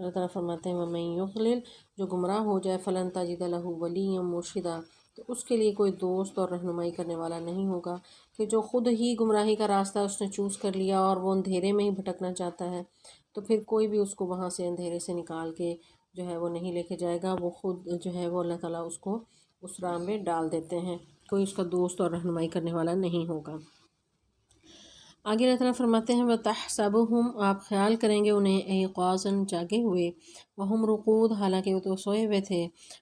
اللہ تعالیٰ فرماتے ہیں وَمَن یُضْلِلْ، جو گمراہ ہو جائے، فَلَن تَجِدَ لَهُ وَلِيًّا مُرْشِدًا، تو اس کے لیے کوئی دوست اور رہنمائی کرنے والا نہیں ہوگا، کہ جو خود ہی گمراہی کا راستہ اس نے چوز کر لیا اور وہ اندھیرے میں ہی بھٹکنا چاہتا ہے، تو پھر کوئی بھی اس کو وہاں سے اندھیرے سے نکال کے جو ہے وہ نہیں لے کے جائے گا، وہ خود جو ہے وہ اللہ تعالیٰ اس کو اس راہ میں ڈال دیتے ہیں، کوئی اس کا دوست اور رہنمائی کرنے والا نہیں ہوگا۔ آگے اللہ تعالیٰ فرماتے ہیں وَتَحْسَبُهُمْ، آپ خیال کریں گے انہیں ایقاظاً، جاگے ہوئے، وَهُمْ رُقُودٌ، حالانکہ وہ تو سوئے ہوئے تھے،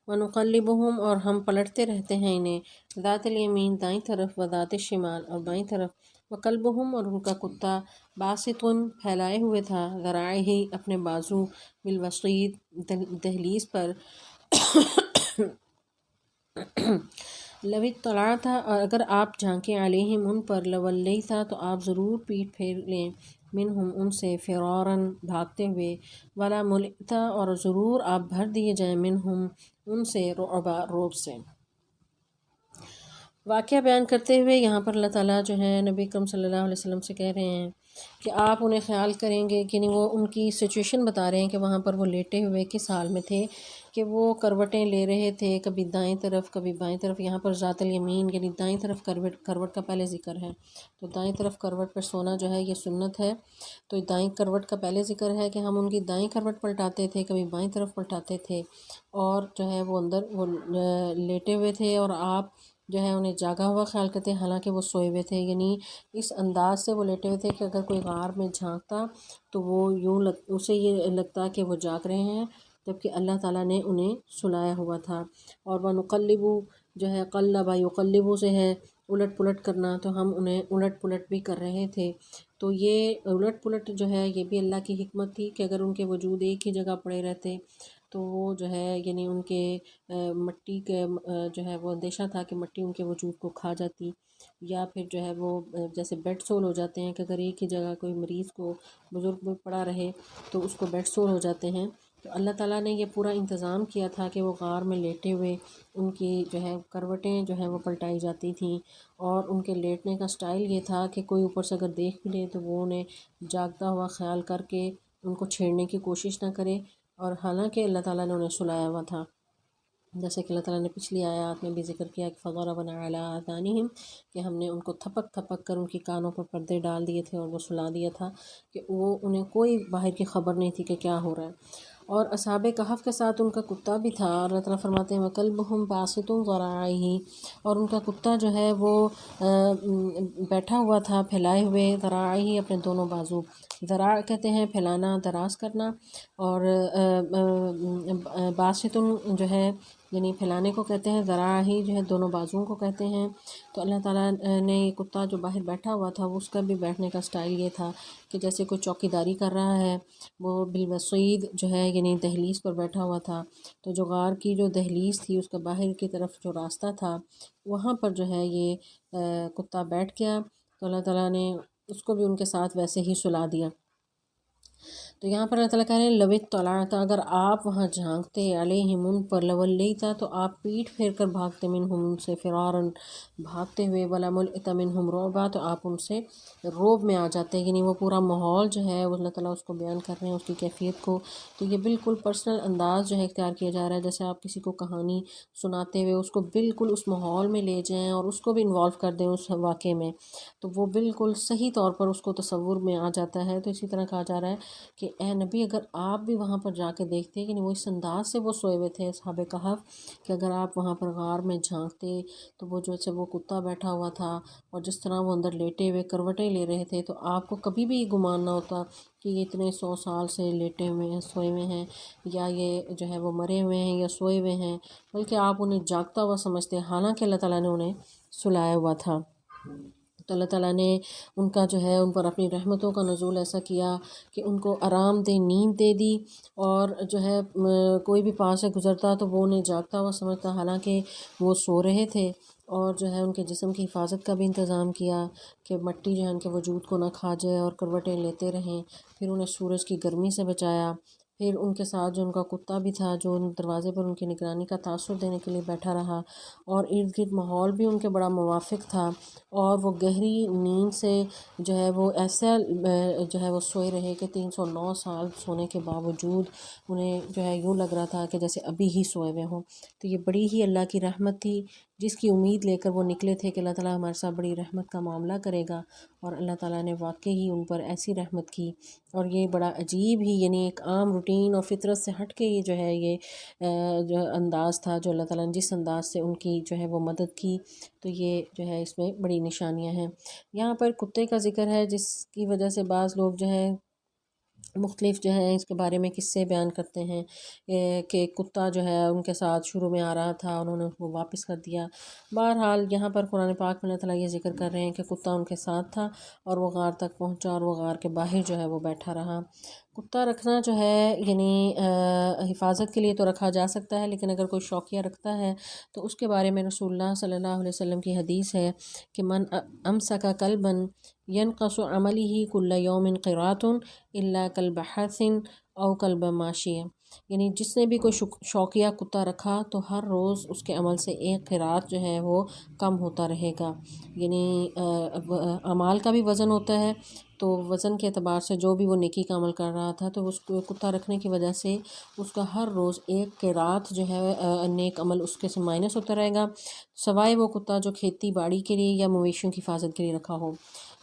وَنُقَلِّبُهُمْ، اور ہم پلٹتے رہتے ہیں انہیں، ذات الیمین، دائیں طرف، وذات الشمال، اور بائیں طرف، وَكَلْبُهُمْ، اور ان کا کتا، باسطٌ، پھیلائے ہوئے تھا، ذراعیہ، اپنے بازو، بالوسیط، دہلیز پر، لو اطلعت، اگر آپ جھانکیں علیہم ان پر، لولیت، تو آپ ضرور پیٹ پھیر لیں، منہم ان سے، فراراً، بھاگتے ہوئے، ولا ملئت، اور ضرور آپ بھر دیے جائیں، منہم ان سے، رعبا، رعب سے۔ واقعہ بیان کرتے ہوئے یہاں پر اللہ تعالیٰ جو ہے نبی اکرم صلی اللہ علیہ وسلم سے کہہ رہے ہیں کہ آپ انہیں خیال کریں گے، کہ وہ ان کی سچویشن بتا رہے ہیں کہ وہاں پر وہ لیٹے ہوئے کس حال میں تھے، کہ وہ کروٹیں لے رہے تھے، کبھی دائیں طرف کبھی بائیں طرف۔ یہاں پر ذات الیمین یعنی دائیں طرف کروٹ کا پہلے ذکر ہے، تو دائیں طرف کروٹ پر سونا جو ہے یہ سنت ہے، تو دائیں کروٹ کا پہلے ذکر ہے کہ ہم ان کی دائیں کروٹ پلٹاتے تھے، کبھی بائیں طرف پلٹاتے تھے، اور جو ہے وہ اندر وہ لیٹے ہوئے تھے، اور آپ جو ہے انہیں جاگا ہوا خیال کرتے ہیں، حالانکہ وہ سوئے ہوئے تھے، یعنی اس انداز سے وہ لیٹے ہوئے تھے کہ اگر کوئی غار میں جھانکتا تو وہ اسے یہ لگتا کہ وہ جاگ رہے ہیں، جبکہ اللہ تعالیٰ نے انہیں سلایا ہوا تھا۔ اور وَنُقَلِّبُ جو ہے قلب یقلب سے ہے الٹ پلٹ کرنا، تو ہم انہیں الٹ پلٹ بھی کر رہے تھے، تو یہ الٹ پلٹ جو ہے یہ بھی اللہ کی حکمت تھی کہ اگر ان کے وجود ایک ہی جگہ پڑے رہتے تو وہ جو ہے یعنی ان کے مٹی کے جو ہے وہ اندیشہ تھا کہ مٹی ان کے وجود کو کھا جاتی، یا پھر جو ہے وہ جیسے بیڈ سول ہو جاتے ہیں کہ اگر ایک ہی جگہ کوئی مریض کو بزرگ میں پڑا رہے تو اس کو بیڈ سول ہو جاتے ہیں، تو اللہ تعالیٰ نے یہ پورا انتظام کیا تھا کہ وہ غار میں لیٹے ہوئے ان کی جو ہے کروٹیں جو ہے وہ پلٹائی جاتی تھیں، اور ان کے لیٹنے کا سٹائل یہ تھا کہ کوئی اوپر سے اگر دیکھ بھی لے تو وہ انہیں جاگتا ہوا خیال کر کے ان کو چھیڑنے کی کوشش نہ کرے، اور حالانکہ اللہ تعالیٰ نے انہیں سلایا ہوا تھا، جیسے کہ اللہ تعالیٰ نے پچھلی آیات میں بھی ذکر کیا کہ فَضَرَبْنَا عَلَىٰ آذَانِهِمْ، کہ ہم نے ان کو تھپک تھپک کر ان کی کانوں پر پردے ڈال دیے تھے اور وہ سلا دیا تھا، کہ وہ انہیں کوئی باہر کی خبر نہیں تھی کہ کیا ہو رہا ہے۔ اور اصحاب کہف کے ساتھ ان کا کتا بھی تھا، اور اللہ تعالیٰ فرماتے ہیں وَكَلْبُهُمْ بَاسِطٌ ذَرَاعِهِ، اور ان کا کتا جو ہے وہ بیٹھا ہوا تھا پھیلائے ہوئے، ذراعیہ، اپنے دونوں بازو، ذراع کہتے ہیں پھیلانا، دراز کرنا، اور باسطن جو ہے یعنی پھیلانے کو کہتے ہیں، ذراعیہ جو ہے دونوں بازوؤں کو کہتے ہیں۔ تو اللہ تعالیٰ نے یہ کتا جو باہر بیٹھا ہوا تھا اس کا بھی بیٹھنے کا سٹائل یہ تھا کہ جیسے کوئی چوکی داری کر رہا ہے، وہ بالوسید جو ہے یعنی دہلیز پر بیٹھا ہوا تھا، تو جو غار کی جو دہلیز تھی اس کا باہر کی طرف جو راستہ تھا وہاں پر جو ہے یہ کتا بیٹھ گیا، تو اللہ تعالیٰ نے اس کو بھی ان کے ساتھ ویسے ہی سلا دیا۔ تو یہاں پر اللہ تعالیٰ کہہ رہے ہیں لو اطلعت، اگر آپ وہاں جھانکتے علیہم ان پر، لولیت، تو آپ پیٹھ پھیر کر بھاگتے، منہم ان سے، فراراً، بھاگتے ہوئے، ولا ملئت منہم رعبا، تو آپ ان سے روب میں آ جاتے، یعنی وہ پورا ماحول جو ہے وہ اللہ تعالیٰ اس کو بیان کر رہے ہیں، اس کی کیفیت کو، تو یہ بالکل پرسنل انداز جو ہے اختیار کیا جا رہا ہے، جیسے آپ کسی کو کہانی سناتے ہوئے اس کو بالکل اس ماحول میں لے جائیں اور اس کو بھی انوالو کر دیں اس واقعے میں، تو وہ بالکل صحیح طور پر اس کو تصور میں آ جاتا ہے۔ تو اسی طرح کہا جا رہا ہے کہ اے نبی اگر آپ بھی وہاں پر جا کے دیکھتے کہ وہ اس انداز سے وہ سوئے ہوئے تھے اصحاب کہف، کہ اگر آپ وہاں پر غار میں جھانکتے تو وہ جیسے وہ کتا بیٹھا ہوا تھا اور جس طرح وہ اندر لیٹے ہوئے کروٹیں لے رہے تھے، تو آپ کو کبھی بھی یہ گمان نہ ہوتا کہ یہ اتنے 100 سال سے لیٹے ہوئے ہیں، سوئے ہوئے ہیں، یا یہ جو ہے وہ مرے ہوئے ہیں یا سوئے ہوئے ہیں، بلکہ آپ انہیں جاگتا ہوا سمجھتے، حالانکہ اللہ تعالیٰ نے انہیں سلایا ہوا تھا۔ تو اللہ تعالیٰ نے ان کا جو ہے ان پر اپنی رحمتوں کا نزول ایسا کیا کہ ان کو آرام دہ نیند دے دی، اور جو ہے کوئی بھی پاس سے گزرتا تو وہ انہیں جاگتا ہوا سمجھتا، حالانکہ وہ سو رہے تھے، اور جو ہے ان کے جسم کی حفاظت کا بھی انتظام کیا کہ مٹی جو ہے ان کے وجود کو نہ کھا جائے، اور کروٹیں لیتے رہیں، پھر انہیں سورج کی گرمی سے بچایا، پھر ان کے ساتھ جو ان کا کتا بھی تھا جو دروازے پر ان کی نگرانی کا تاثر دینے کے لیے بیٹھا رہا، اور ارد گرد ماحول بھی ان کے بڑا موافق تھا، اور وہ گہری نیند سے جو ہے وہ ایسا جو ہے وہ سوئے رہے کہ 309 سال سونے کے باوجود انہیں جو ہے یوں لگ رہا تھا کہ جیسے ابھی ہی سوئے ہوئے ہوں۔ تو یہ بڑی ہی اللہ کی رحمت تھی جس کی امید لے کر وہ نکلے تھے کہ اللہ تعالیٰ ہمارے ساتھ بڑی رحمت کا معاملہ کرے گا، اور اللہ تعالیٰ نے واقعی ہی ان پر ایسی رحمت کی۔ اور یہ بڑا عجیب ہی، یعنی ایک عام روٹین اور فطرت سے ہٹ کے یہ جو ہے یہ جو انداز تھا جو اللہ تعالیٰ نے جس انداز سے ان کی جو ہے وہ مدد کی، تو یہ جو ہے اس میں بڑی نشانیاں ہیں۔ یہاں پر کتے کا ذکر ہے جس کی وجہ سے بعض لوگ جو ہے مختلف جو ہے اس کے بارے میں قصے بیان کرتے ہیں کہ کتا جو ہے ان کے ساتھ شروع میں آ رہا تھا، انہوں نے اس کو واپس کر دیا۔ بہرحال یہاں پر قرآن پاک میں اللہ تعالیٰ یہ ذکر کر رہے ہیں کہ کتا ان کے ساتھ تھا اور وہ غار تک پہنچا اور وہ غار کے باہر جو ہے وہ بیٹھا رہا۔ کتا رکھنا جو ہے یعنی حفاظت کے لیے تو رکھا جا سکتا ہے، لیکن اگر کوئی شوقیہ رکھتا ہے تو اس کے بارے میں رسول اللہ صلی اللہ علیہ وسلم کی حدیث ہے کہ من امسک کلبا ینقص عمله کل یوم قرات الا کلب حرث او کلب ماشی، یعنی جس نے بھی کوئی شوقیہ کتا رکھا تو ہر روز اس کے عمل سے ایک قرات جو ہے وہ کم ہوتا رہے گا۔ یعنی اعمال کا بھی وزن ہوتا ہے، تو وزن کے اعتبار سے جو بھی وہ نیکی کا عمل کر رہا تھا تو اس کو کتا رکھنے کی وجہ سے اس کا ہر روز ایک قرات جو ہے نیک عمل اس کے سے مائنس ہوتا رہے گا، سوائے وہ کتا جو کھیتی باڑی کے لیے یا مویشیوں کی حفاظت کے لیے رکھا ہو۔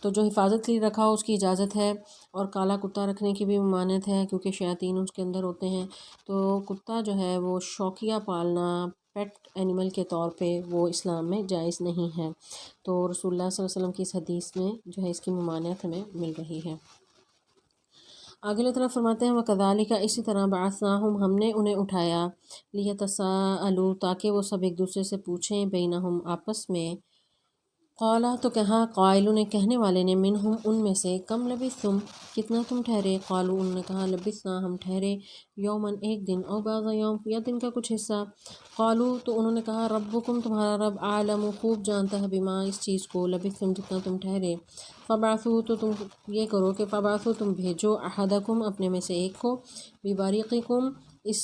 تو جو حفاظت کے لیے رکھا ہو اس کی اجازت ہے، اور کالا کتا رکھنے کی بھی ممانعت ہے کیونکہ شیاطین اس کے اندر ہوتے ہیں۔ تو کتا جو ہے وہ شوقیہ پالنا پیٹ اینیمل کے طور پہ وہ اسلام میں جائز نہیں ہے، تو رسول اللہ صلی اللہ علیہ وسلم کی اس حدیث میں جو ہے اس کی ممانعت ہمیں مل رہی ہے۔ آگے اللہ تعالیٰ فرماتے ہیں وَكَذَلِكَ، اسی طرح بَعَثْنَاهُمْ ہم نے انہیں اٹھایا، لِيَتَسَاءَلُوا تاکہ وہ سب ایک دوسرے سے پوچھیں، بینہم آپس میں، قالا تو کہا، قائلوں نے کہنے والے نے، منہم ان میں سے، کم لبثتم کتنا تم ٹھہرے، قالوا انہوں نے کہا، لبثنا ہم ٹھہرے، یومن ایک دن، او بعض یوم یا دن کا کچھ حصہ، قالوا تو انہوں نے کہا، ربکم تمہارا رب، اعلم خوب جانتا ہے، بما اس چیز کو، لبثتم جتنا تم ٹھہرے، فبعثوا تو تم یہ کرو کہ فبعثوا تم بھیجو، احدکم اپنے میں سے ایک کو، بباریقکم اس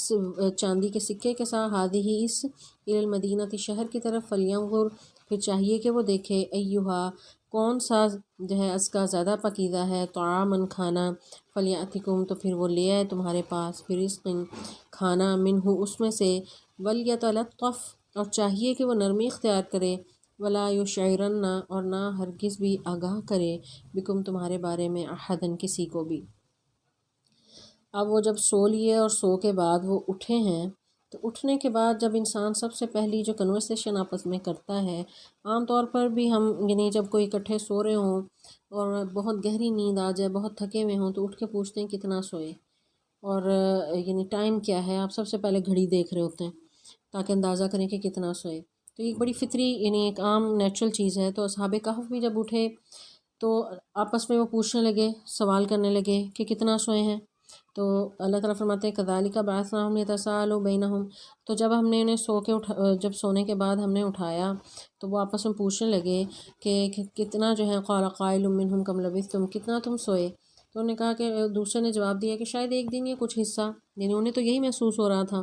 چاندی کے سکے کے ساتھ، ہادی اس الی المدینہ شہر کی طرف، فلینظر پھر چاہیے کہ وہ دیکھے، ایہا کون سا جو ہے ازکا زیادہ پاکیزہ ہے، طعامن کھانا، فلیاتکم تو پھر وہ لے آئے تمہارے پاس، برزق کھانا، منہ اس میں سے، ولیتلطف اور چاہیے کہ وہ نرمی اختیار کرے، ولا یشعرن اور نہ ہرگز بھی آگاہ کرے، بکم تمہارے بارے میں، احدن کسی کو بھی۔ اب وہ جب سو لیے اور سو کے بعد وہ اٹھے ہیں، تو اٹھنے کے بعد جب انسان سب سے پہلی جو کنورسیشن آپس میں کرتا ہے، عام طور پر بھی ہم یعنی جب کوئی اکٹھے سو رہے ہوں اور بہت گہری نیند آ جائے، بہت تھکے ہوئے ہوں، تو اٹھ کے پوچھتے ہیں کتنا سوئے، اور یعنی ٹائم کیا ہے، آپ سب سے پہلے گھڑی دیکھ رہے ہوتے ہیں تاکہ اندازہ کریں کہ کتنا سوئے۔ تو یہ بڑی فطری یعنی ایک عام نیچرل چیز ہے۔ تو اصحاب کہف بھی جب اٹھے تو آپس میں وہ پوچھنے لگے، سوال کرنے لگے کہ کتنا سوئے ہیں۔ تو اللہ تعالیٰ فرماتے ہیں کذالک بعثناہم لیتساءلوا بینہم، تو جب ہم نے انہیں جب سونے کے بعد ہم نے اٹھایا تو وہ آپس میں پوچھنے لگے کہ کتنا جو ہے، قال قائل منہم کم لبثتم کتنا تم سوئے، تو انہوں نے کہا کہ دوسرے نے جواب دیا کہ شاید ایک دن یا کچھ حصہ، یعنی انہیں تو یہی محسوس ہو رہا تھا،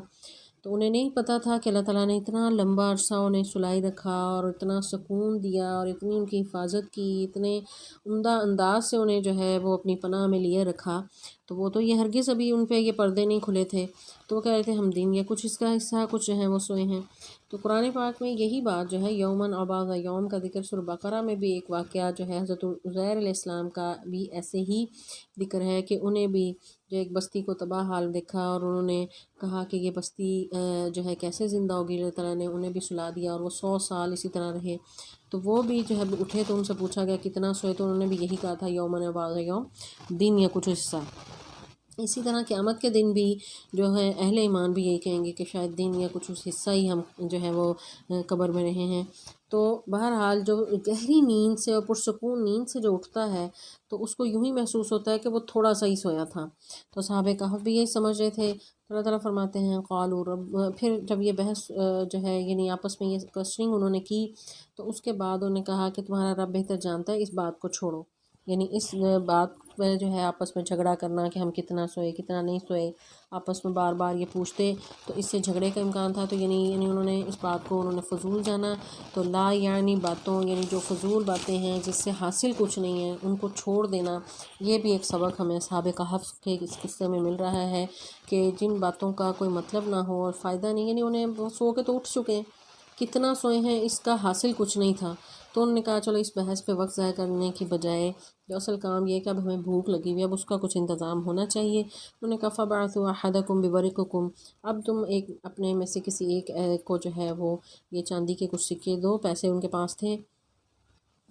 تو انہیں نہیں پتہ تھا کہ اللہ تعالیٰ نے اتنا لمبا عرصہ انہیں سلائی رکھا اور اتنا سکون دیا اور اتنی ان کی حفاظت کی، اتنے عمدہ انداز سے انہیں جو ہے وہ اپنی پناہ میں لیے رکھا، تو وہ تو یہ ہرگز ابھی ان پہ یہ پردے نہیں کھلے تھے، تو وہ کہہ رہے تھے ہم دن یا کچھ اس کا حصہ کچھ جو ہے وہ سوئے ہیں۔ تو قرآن پاک میں یہی بات جو ہے یومن اور بعض یوم کا ذکر، سورہ بقرہ میں بھی ایک واقعہ جو ہے حضرت عزیر علیہ السلام کا بھی ایسے ہی ذکر ہے کہ انہیں بھی جو ایک بستی کو تباہ حال دیکھا اور انہوں نے کہا کہ یہ بستی جو ہے کیسے زندہ ہوگی، اللہ تعالیٰ نے انہیں بھی سلا دیا اور وہ 100 سال اسی طرح رہے۔ تو وہ بھی جو ہے اٹھے تو ان سے پوچھا گیا کتنا سوئے، تو انہوں نے بھی یہی کہا تھا یومن و بعض یوم، دن یا کچھ حصہ۔ اسی طرح قیامت کے دن بھی جو ہے اہل ایمان بھی یہی کہیں گے کہ شاید دن یا کچھ حصہ ہی ہم جو ہے وہ قبر میں رہے ہیں۔ تو بہرحال جو گہری نیند سے اور پرسکون نیند سے جو اٹھتا ہے تو اس کو یوں ہی محسوس ہوتا ہے کہ وہ تھوڑا سا ہی سویا تھا۔ تو صحابہ کہف بھی یہی سمجھ رہے تھے، تو اللہ تعالیٰ فرماتے ہیں قالوا رب، پھر جب یہ بحث جو ہے یعنی آپس میں یہ کوسچننگ انہوں نے کی، تو اس کے بعد انہوں نے کہا کہ تمہارا رب بہتر جانتا ہے، اس بات کو چھوڑو، یعنی اس بات پہ جو ہے آپس میں جھگڑا کرنا کہ ہم کتنا سوئے کتنا نہیں سوئے، آپس میں بار بار یہ پوچھتے، تو اس سے جھگڑے کا امکان تھا۔ تو یعنی انہوں نے اس بات کو انہوں نے فضول جانا۔ تو لا یعنی باتوں، یعنی جو فضول باتیں ہیں جس سے حاصل کچھ نہیں ہے ان کو چھوڑ دینا، یہ بھی ایک سبق ہمیں اصحاب کہف کے اس قصے میں مل رہا ہے کہ جن باتوں کا کوئی مطلب نہ ہو اور فائدہ نہیں، یعنی انہیں وہ سو کے تو اٹھ چکے ہیں، کتنا سوئے ہیں اس کا حاصل کچھ نہیں تھا۔ تو انہوں نے کہا چلو اس بحث پہ وقت ضائع کرنے کی بجائے جو اصل کام یہ کہ اب ہمیں بھوک لگی ہوئی ہے، اب اس کا کچھ انتظام ہونا چاہیے۔ انہوں نے کہا فَبَعَثُوا أَحَدَكُمْ بِوَرِقِكُمْ، اب تم ایک اپنے میں سے کسی ایک کو جو ہے وہ یہ چاندی کے کچھ سکے دو، پیسے ان کے پاس تھے۔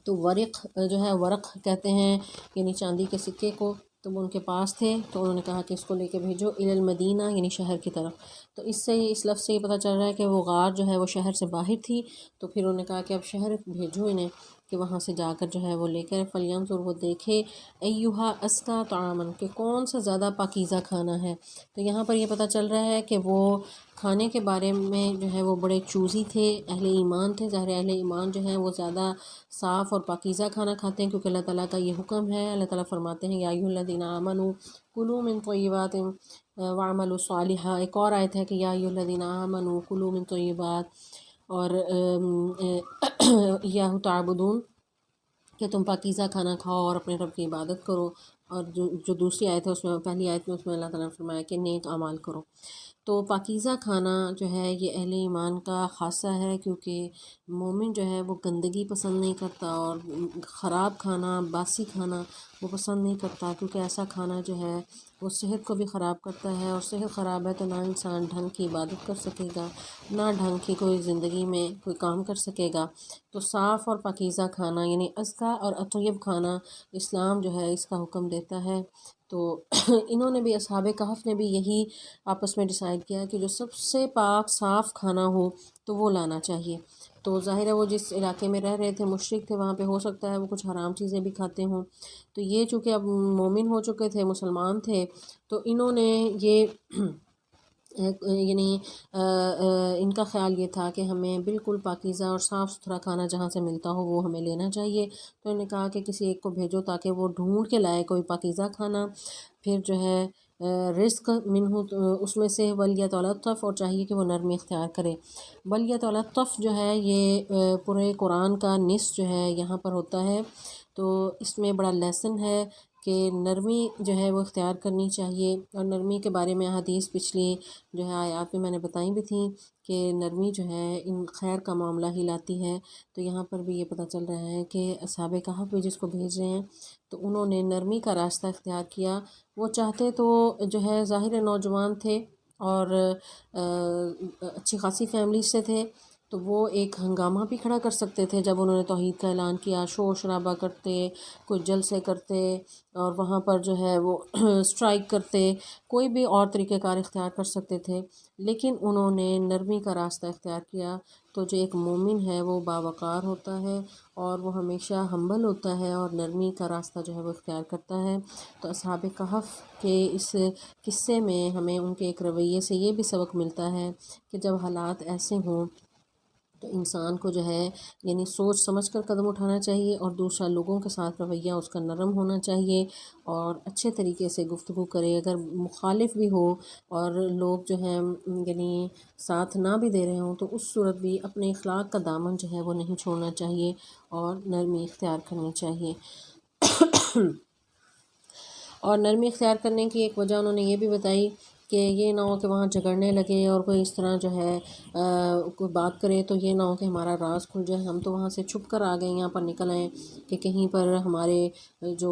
تو ورق جو ہے، ورق کہتے ہیں یعنی چاندی کے سکے کو، تو وہ ان کے پاس تھے۔ تو انہوں نے کہا کہ اس کو لے کے بھیجو الی المدینہ، یعنی شہر کی طرف۔ تو اس سے اس لفظ سے یہ پتہ چل رہا ہے کہ وہ غار جو ہے وہ شہر سے باہر تھی۔ تو پھر انہوں نے کہا کہ اب شہر بھیجو انہیں کہ وہاں سے جا کر جو ہے وہ لے کر فَلْيَنْظُرْ، وہ دیکھے ایہا ازکیٰ طعاماً، کہ کون سا زیادہ پاکیزہ کھانا ہے۔ تو یہاں پر یہ پتہ چل رہا ہے کہ وہ کھانے کے بارے میں جو ہے وہ بڑے چوزی تھے، اہل ایمان تھے۔ ظاہر اہل ایمان جو ہیں وہ زیادہ صاف اور پاکیزہ کھانا کھاتے ہیں، کیونکہ اللہ تعالیٰ کا یہ حکم ہے۔ اللہ تعالیٰ فرماتے ہیں یا ایھا الذین آمنوا کلوا من طیبات واعملوا صالحا۔ ایک اور آیت ہے کہ یا ایھا الذین آمنوا کلوا من طیبات اور ایاہ تعبدون، کہ تم پاکیزہ کھانا کھاؤ اور اپنے رب کی عبادت کرو۔ اور جو دوسری آیت ہے اس میں، پہلی آیت میں اس میں اللہ تعالیٰ نے فرمایا کہ نیک اعمال کرو۔ تو پاکیزہ کھانا جو ہے یہ اہل ایمان کا خاصہ ہے، کیونکہ مومن جو ہے وہ گندگی پسند نہیں کرتا اور خراب کھانا، باسی کھانا وہ پسند نہیں کرتا، کیونکہ ایسا کھانا جو ہے وہ صحت کو بھی خراب کرتا ہے، اور صحت خراب ہے تو نہ انسان ڈھنگ کی عبادت کر سکے گا، نہ ڈھنگ کی کوئی زندگی میں کوئی کام کر سکے گا۔ تو صاف اور پاکیزہ کھانا یعنی ازکیٰ اور اطیب کھانا اسلام جو ہے اس کا حکم دیتا ہے۔ تو انہوں نے بھی، اصحاب کہف نے بھی یہی آپس میں ڈیسائیڈ کیا کہ جو سب سے پاک صاف کھانا ہو تو وہ لانا چاہیے۔ تو ظاہر ہے وہ جس علاقے میں رہ رہے تھے، مشرک تھے، وہاں پہ ہو سکتا ہے وہ کچھ حرام چیزیں بھی کھاتے ہوں۔ تو یہ چونکہ اب مومن ہو چکے تھے، مسلمان تھے، تو انہوں نے یہ یعنی ان کا خیال یہ تھا کہ ہمیں بالکل پاکیزہ اور صاف ستھرا کھانا جہاں سے ملتا ہو وہ ہمیں لینا چاہیے۔ تو انہوں نے کہا کہ کسی ایک کو بھیجو تاکہ وہ ڈھونڈ کے لائے کوئی پاکیزہ کھانا، پھر جو ہے رزق منہ اس میں سے، ولیتلطف، اور چاہیے کہ وہ نرمی اختیار کرے۔ ولیتلطف جو ہے یہ پورے قرآن کا نصف جو ہے یہاں پر ہوتا ہے۔ تو اس میں بڑا لیسن ہے کہ نرمی جو ہے وہ اختیار کرنی چاہیے، اور نرمی کے بارے میں حدیث پچھلی جو ہے آیات میں نے بتائی بھی تھیں کہ نرمی جو ہے ان خیر کا معاملہ ہی لاتی ہے۔ تو یہاں پر بھی یہ پتہ چل رہا ہے کہ اصحاب کہف بھی جس کو بھیج رہے ہیں تو انہوں نے نرمی کا راستہ اختیار کیا۔ وہ چاہتے تو جو ہے ظاہر نوجوان تھے اور اچھی خاصی فیملی سے تھے، تو وہ ایک ہنگامہ بھی کھڑا کر سکتے تھے۔ جب انہوں نے توحید کا اعلان کیا، شور شرابہ کرتے، کوئی جلسے کرتے، اور وہاں پر جو ہے وہ اسٹرائک کرتے، کوئی بھی اور طریقہ کار اختیار کر سکتے تھے، لیکن انہوں نے نرمی کا راستہ اختیار کیا۔ تو جو ایک مومن ہے وہ باوقار ہوتا ہے اور وہ ہمیشہ ہمبل ہوتا ہے اور نرمی کا راستہ جو ہے وہ اختیار کرتا ہے۔ تو اصحاب کہف کے اس قصے میں ہمیں ان کے ایک رویے سے یہ بھی سبق ملتا ہے کہ جب حالات ایسے ہوں تو انسان کو جو ہے یعنی سوچ سمجھ کر قدم اٹھانا چاہیے، اور دوسرا لوگوں کے ساتھ رویہ اس کا نرم ہونا چاہیے اور اچھے طریقے سے گفتگو کرے۔ اگر مخالف بھی ہو اور لوگ جو ہیں یعنی ساتھ نہ بھی دے رہے ہوں تو اس صورت بھی اپنے اخلاق کا دامن جو ہے وہ نہیں چھوڑنا چاہیے اور نرمی اختیار کرنی چاہیے۔ اور نرمی اختیار کرنے کی ایک وجہ انہوں نے یہ بھی بتائی کہ یہ نہ ہو کہ وہاں جھگڑنے لگے اور کوئی اس طرح جو ہے کوئی بات کرے تو یہ نہ ہو کہ ہمارا راز کھل جائے، ہم تو وہاں سے چھپ کر آ گئے، یہاں پر نکل آئیں کہ کہیں پر ہمارے جو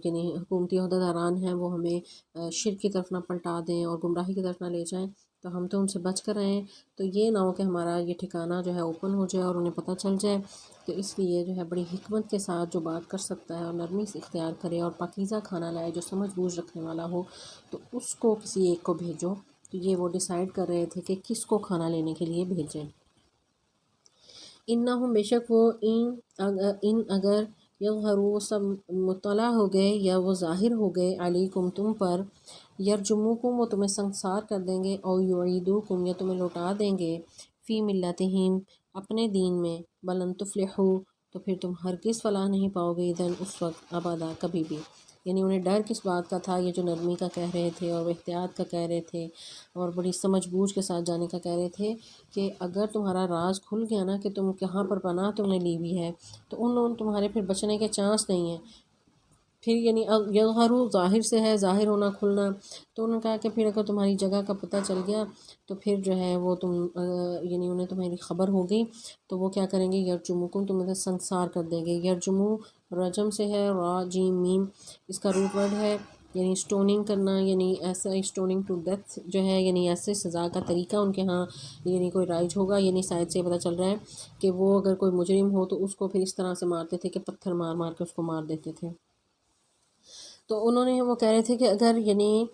یعنی حکومتی عہدیداران ہیں وہ ہمیں شرک کی طرف نہ پلٹا دیں اور گمراہی کی طرف نہ لے جائیں، تو ہم تو ان سے بچ کر آئیں، تو یہ نہ ہو کہ ہمارا یہ ٹھکانہ جو ہے اوپن ہو جائے اور انہیں پتہ چل جائے۔ تو اس لیے جو ہے بڑی حکمت کے ساتھ جو بات کر سکتا ہے اور نرمی سے اختیار کرے اور پاکیزہ کھانا لائے، جو سمجھ بوجھ رکھنے والا ہو، تو اس کو کسی ایک کو بھیجو۔ تو یہ وہ ڈیسائیڈ کر رہے تھے کہ کس کو کھانا لینے کے لیے بھیجیں۔ انہم، بے شک وہ، ان اگر یظہروا، وہ سب مطلع ہو گئے یا وہ ظاہر ہو گئے، علیکم تم پر، یرجموکم، وہ تمہیں سنگسار کر دیں گے، او یعیدوکم، یا تمہیں لوٹا دیں گے، فی ملتہم، اپنے دین میں، ولن تفلحوا، تو پھر تم ہرگز فلاح نہیں پاؤ گے اذن اس وقت ابدا کبھی بھی۔ یعنی انہیں ڈر کس بات کا تھا، یہ جو نرمی کا کہہ رہے تھے اور احتیاط کا کہہ رہے تھے اور بڑی سمجھ بوجھ کے ساتھ جانے کا کہہ رہے تھے کہ اگر تمہارا راز کھل گیا نا کہ تم کہاں پر پناہ تم نے لی ہوئی ہے تو ان لوگوں تمہارے پھر بچنے کے چانس نہیں ہیں۔ پھر یعنی یظہرو ظاہر سے ہے، ظاہر ہونا کھلنا، تو انہوں نے کہا کہ پھر اگر تمہاری جگہ کا پتہ چل گیا تو پھر جو ہے وہ تم یعنی انہیں تمہاری خبر ہو گئی تو وہ کیا کریں گے، یرجمکم، تمہیں سنسار کر دیں گے۔ یرجمو رجم سے ہے، را جیم میم، اس کا روٹ ورڈ ہے یعنی اسٹوننگ کرنا، یعنی ایسا اسٹوننگ ٹو ڈیتھ جو ہے، یعنی ایسے سزا کا طریقہ ان کے ہاں یعنی کوئی رائج ہوگا۔ یعنی سائڈ سے پتہ چل رہا ہے کہ وہ اگر کوئی مجرم ہو تو اس کو پھر اس طرح سے مارتے تھے کہ پتھر مار مار کے اس کو مار دیتے تھے۔ تو انہوں نے وہ کہہ رہے تھے کہ اگر یعنی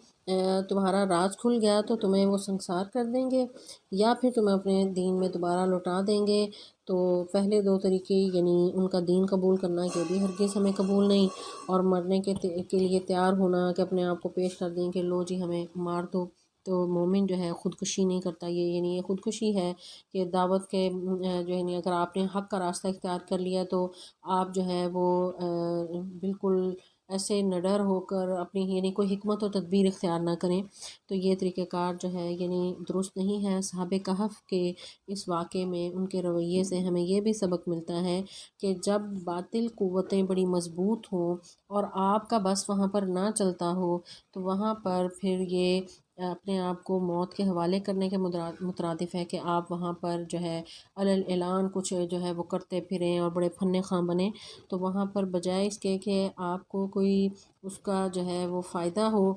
تمہارا راز کھل گیا تو تمہیں وہ سنسار کر دیں گے یا پھر تمہیں اپنے دین میں دوبارہ لوٹا دیں گے۔ تو پہلے دو طریقے یعنی ان کا دین قبول کرنا یہ بھی ہرگز ہمیں قبول نہیں، اور مرنے کے لیے تیار ہونا کہ اپنے آپ کو پیش کر دیں کہ لو جی ہمیں مار دو۔ تو مومن جو ہے خودکشی نہیں کرتا، یہ یعنی یہ خودکشی ہے کہ دعوت کے جو یعنی اگر آپ نے حق کا راستہ اختیار کر لیا تو آپ جو ہے وہ بالکل ایسے نڈر ہو کر اپنی یعنی کوئی حکمت و تدبیر اختیار نہ کریں، تو یہ طریقہ کار جو ہے یعنی درست نہیں ہے۔ اصحاب کہف کے اس واقعے میں ان کے رویے سے ہمیں یہ بھی سبق ملتا ہے کہ جب باطل قوتیں بڑی مضبوط ہوں اور آپ کا بس وہاں پر نہ چلتا ہو تو وہاں پر پھر یہ اپنے آپ کو موت کے حوالے کرنے کے مترادف ہے کہ آپ وہاں پر جو ہے اعلان کچھ جو ہے وہ کرتے پھریں اور بڑے فن خواں بنیں۔ تو وہاں پر بجائے اس کے کہ آپ کو کوئی اس کا جو ہے وہ فائدہ ہو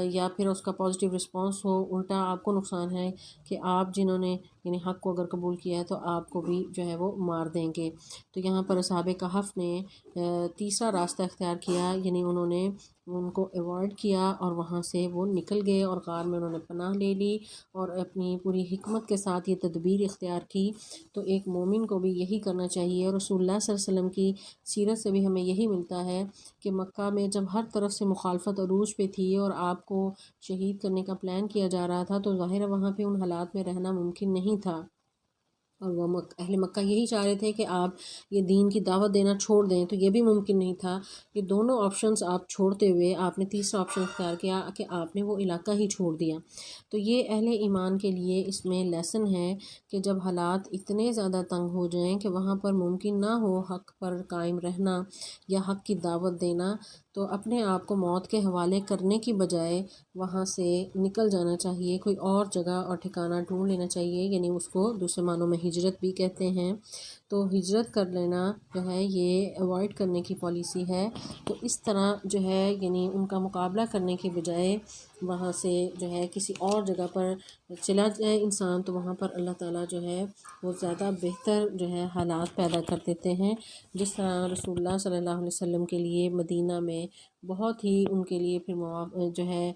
یا پھر اس کا پازیٹیو رسپانس ہو، الٹا آپ کو نقصان ہے کہ آپ جنہوں نے یعنی حق کو اگر قبول کیا ہے تو آپ کو بھی جو ہے وہ مار دیں گے۔ تو یہاں پر اصحاب کہف نے تیسرا راستہ اختیار کیا، یعنی انہوں نے ان کو ایوائڈ کیا اور وہاں سے وہ نکل گئے اور غار میں انہوں نے پناہ لے لی اور اپنی پوری حکمت کے ساتھ یہ تدبیر اختیار کی۔ تو ایک مومن کو بھی یہی کرنا چاہیے، اور رسول اللہ صلی اللہ علیہ وسلم کی سیرت سے بھی ہمیں یہی ملتا ہے کہ مکہ میں جب ہر طرف سے مخالفت عروج پہ تھی اور آپ کو شہید کرنے کا پلان کیا جا رہا تھا تو ظاہر ہے وہاں پہ ان حالات میں رہنا ممکن نہیں تھا، اور وہ اہل مکہ یہی چاہ رہے تھے کہ آپ یہ دین کی دعوت دینا چھوڑ دیں، تو یہ بھی ممکن نہیں تھا۔ یہ دونوں آپشنز آپ چھوڑتے ہوئے آپ نے تیسرا آپشن اختیار کیا کہ آپ نے وہ علاقہ ہی چھوڑ دیا۔ تو یہ اہل ایمان کے لیے اس میں لیسن ہے کہ جب حالات اتنے زیادہ تنگ ہو جائیں کہ وہاں پر ممکن نہ ہو حق پر قائم رہنا یا حق کی دعوت دینا، تو اپنے آپ کو موت کے حوالے کرنے کی بجائے وہاں سے نکل جانا چاہیے، کوئی اور جگہ اور ٹھکانہ ڈھونڈ لینا چاہیے، یعنی اس کو دوسرے معنوں میں ہجرت بھی کہتے ہیں۔ تو ہجرت کر لینا جو ہے یہ ایوائڈ کرنے کی پالیسی ہے۔ تو اس طرح جو ہے یعنی ان کا مقابلہ کرنے کے بجائے وہاں سے جو ہے کسی اور جگہ پر چلا جائے انسان، تو وہاں پر اللہ تعالیٰ جو ہے وہ زیادہ بہتر جو ہے حالات پیدا کر دیتے ہیں، جس طرح رسول اللہ صلی اللہ علیہ وسلم کے لیے مدینہ میں بہت ہی ان کے لیے پھر جو ہے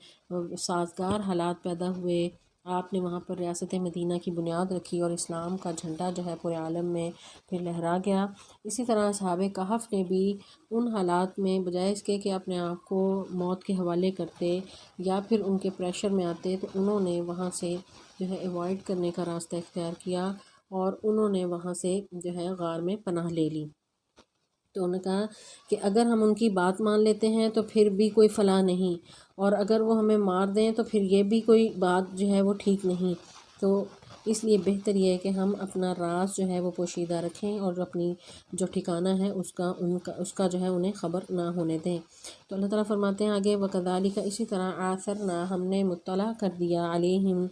سازگار حالات پیدا ہوئے۔ آپ نے وہاں پر ریاست مدینہ کی بنیاد رکھی اور اسلام کا جھنڈا جو ہے پورے عالم میں پھر لہرا گیا۔ اسی طرح اصحاب کہف نے بھی ان حالات میں بجائے اس کے کہ اپنے آپ کو موت کے حوالے کرتے یا پھر ان کے پریشر میں آتے، تو انہوں نے وہاں سے جو ہے ایوائڈ کرنے کا راستہ اختیار کیا اور انہوں نے وہاں سے جو ہے غار میں پناہ لے لی۔ تو انہوں نے کہا کہ اگر ہم ان کی بات مان لیتے ہیں تو پھر بھی کوئی فلاح نہیں، اور اگر وہ ہمیں مار دیں تو پھر یہ بھی کوئی بات جو ہے وہ ٹھیک نہیں۔ تو اس لیے بہتر یہ ہے کہ ہم اپنا راز جو ہے وہ پوشیدہ رکھیں اور اپنی جو ٹھکانہ ہے اس کا جو ہے انہیں خبر نہ ہونے دیں۔ تو اللہ تعالیٰ فرماتے ہیں آگے، وَكَذَلِكَ، اسی طرح آثرنا، ہم نے مطلع کر دیا علیہم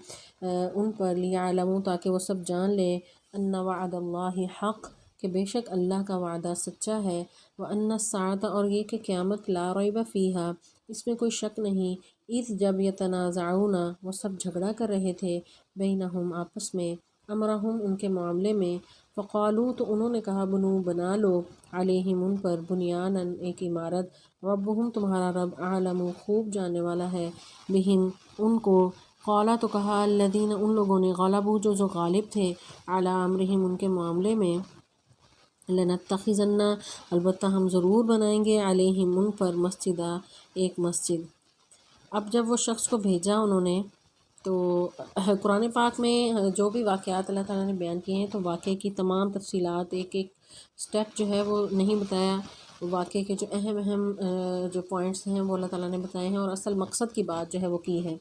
ان پر، لیعلموا، تاکہ وہ سب جان لیں، ان وعد اللہ حق، کہ بے شک اللہ کا وعدہ سچا ہے، وَأَنَّ السَّاعَةَ، اور یہ کہ قیامت، لا ریب فیہا، اس میں کوئی شک نہیں، اذ، جب، یتنازعون، وہ سب جھگڑا کر رہے تھے، بینہم، آپس میں، امرہم، ان کے معاملے میں، فقالو، تو انہوں نے کہا، بنو، بنا لو، علیہم، ان پر، بنیانا، ایک عمارت، ربہم، تمہارا رب، اعلم، خوب جاننے والا ہے، بہم، ان کو، قالا، تو کہا، الذین، ان لوگوں نے، غلبوا، جو غالب تھے، علی امرہم، ان کے معاملے میں، لنتخذن، البتہ ہم ضرور بنائیں گے، علیہم، ان پر، مسجدہ، ایک مسجد۔ اب جب وہ شخص کو بھیجا انہوں نے تو قرآن پاک میں جو بھی واقعات اللہ تعالیٰ نے بیان کیے ہیں تو واقعے کی تمام تفصیلات، ایک ایک سٹیپ جو ہے وہ نہیں بتایا، واقعے کے جو اہم جو پوائنٹس ہیں وہ اللہ تعالیٰ نے بتائے ہیں، اور اصل مقصد کی بات جو ہے وہ کی ہے۔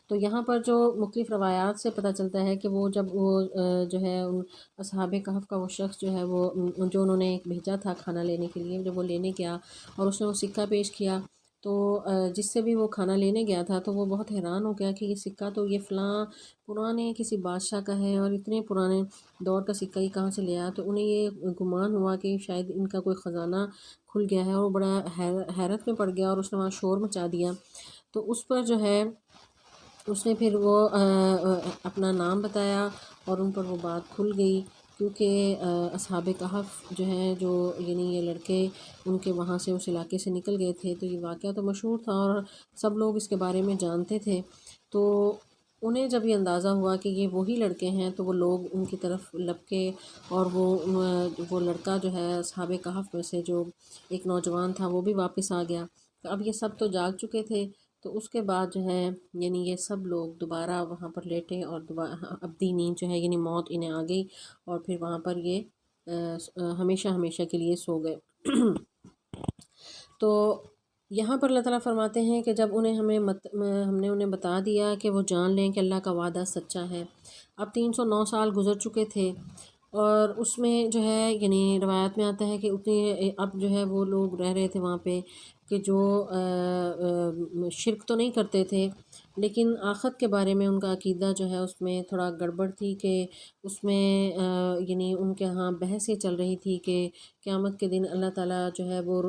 تو یہاں پر جو مختلف روایات سے پتہ چلتا ہے کہ وہ جب وہ جو ہے ان اصحاب کہف کا وہ شخص جو ہے وہ جو انہوں نے بھیجا تھا کھانا لینے کے لیے، جب وہ لینے گیا اور اس نے وہ سکہ پیش کیا، تو جس سے بھی وہ کھانا لینے گیا تھا تو وہ بہت حیران ہو گیا کہ یہ سکہ تو یہ فلاں پرانے کسی بادشاہ کا ہے، اور اتنے پرانے دور کا سکہ یہ کہاں سے لیا۔ تو انہیں یہ گمان ہوا کہ شاید ان کا کوئی خزانہ کھل گیا ہے، اور وہ بڑا حیرت میں پڑ گیا، اور اس نے وہاں شور مچا دیا۔ تو اس پر جو ہے اس نے پھر وہ اپنا نام بتایا، اور ان پر وہ بات کھل گئی، کیونکہ اصحاب کہف جو ہیں، جو یعنی یہ لڑکے ان کے وہاں سے اس علاقے سے نکل گئے تھے، تو یہ واقعہ تو مشہور تھا اور سب لوگ اس کے بارے میں جانتے تھے۔ تو انہیں جب یہ اندازہ ہوا کہ یہ وہی لڑکے ہیں، تو وہ لوگ ان کی طرف لپکے، اور وہ لڑکا جو ہے اصحاب کہف میں سے جو ایک نوجوان تھا وہ بھی واپس آ گیا۔ تو اب یہ سب تو جاگ چکے تھے، تو اس کے بعد جو ہے یعنی یہ سب لوگ دوبارہ وہاں پر لیٹے، اور دوبارہ ابدی نیند جو ہے یعنی موت انہیں آ گئی، اور پھر وہاں پر یہ ہمیشہ ہمیشہ کے لیے سو گئے۔ تو یہاں پر اللہ تعالیٰ فرماتے ہیں کہ جب ہم نے انہیں بتا دیا کہ وہ جان لیں کہ اللہ کا وعدہ سچا ہے۔ اب 309 سال گزر چکے تھے، اور اس میں جو ہے یعنی روایت میں آتا ہے کہ اتنے اب جو ہے وہ لوگ رہ رہے تھے وہاں پہ کہ جو شرک تو نہیں کرتے تھے، لیکن آخرت کے بارے میں ان کا عقیدہ جو ہے اس میں تھوڑا گڑبڑ تھی، کہ اس میں یعنی ان کے ہاں بحث یہ چل رہی تھی کہ قیامت کے دن اللہ تعالیٰ جو ہے وہ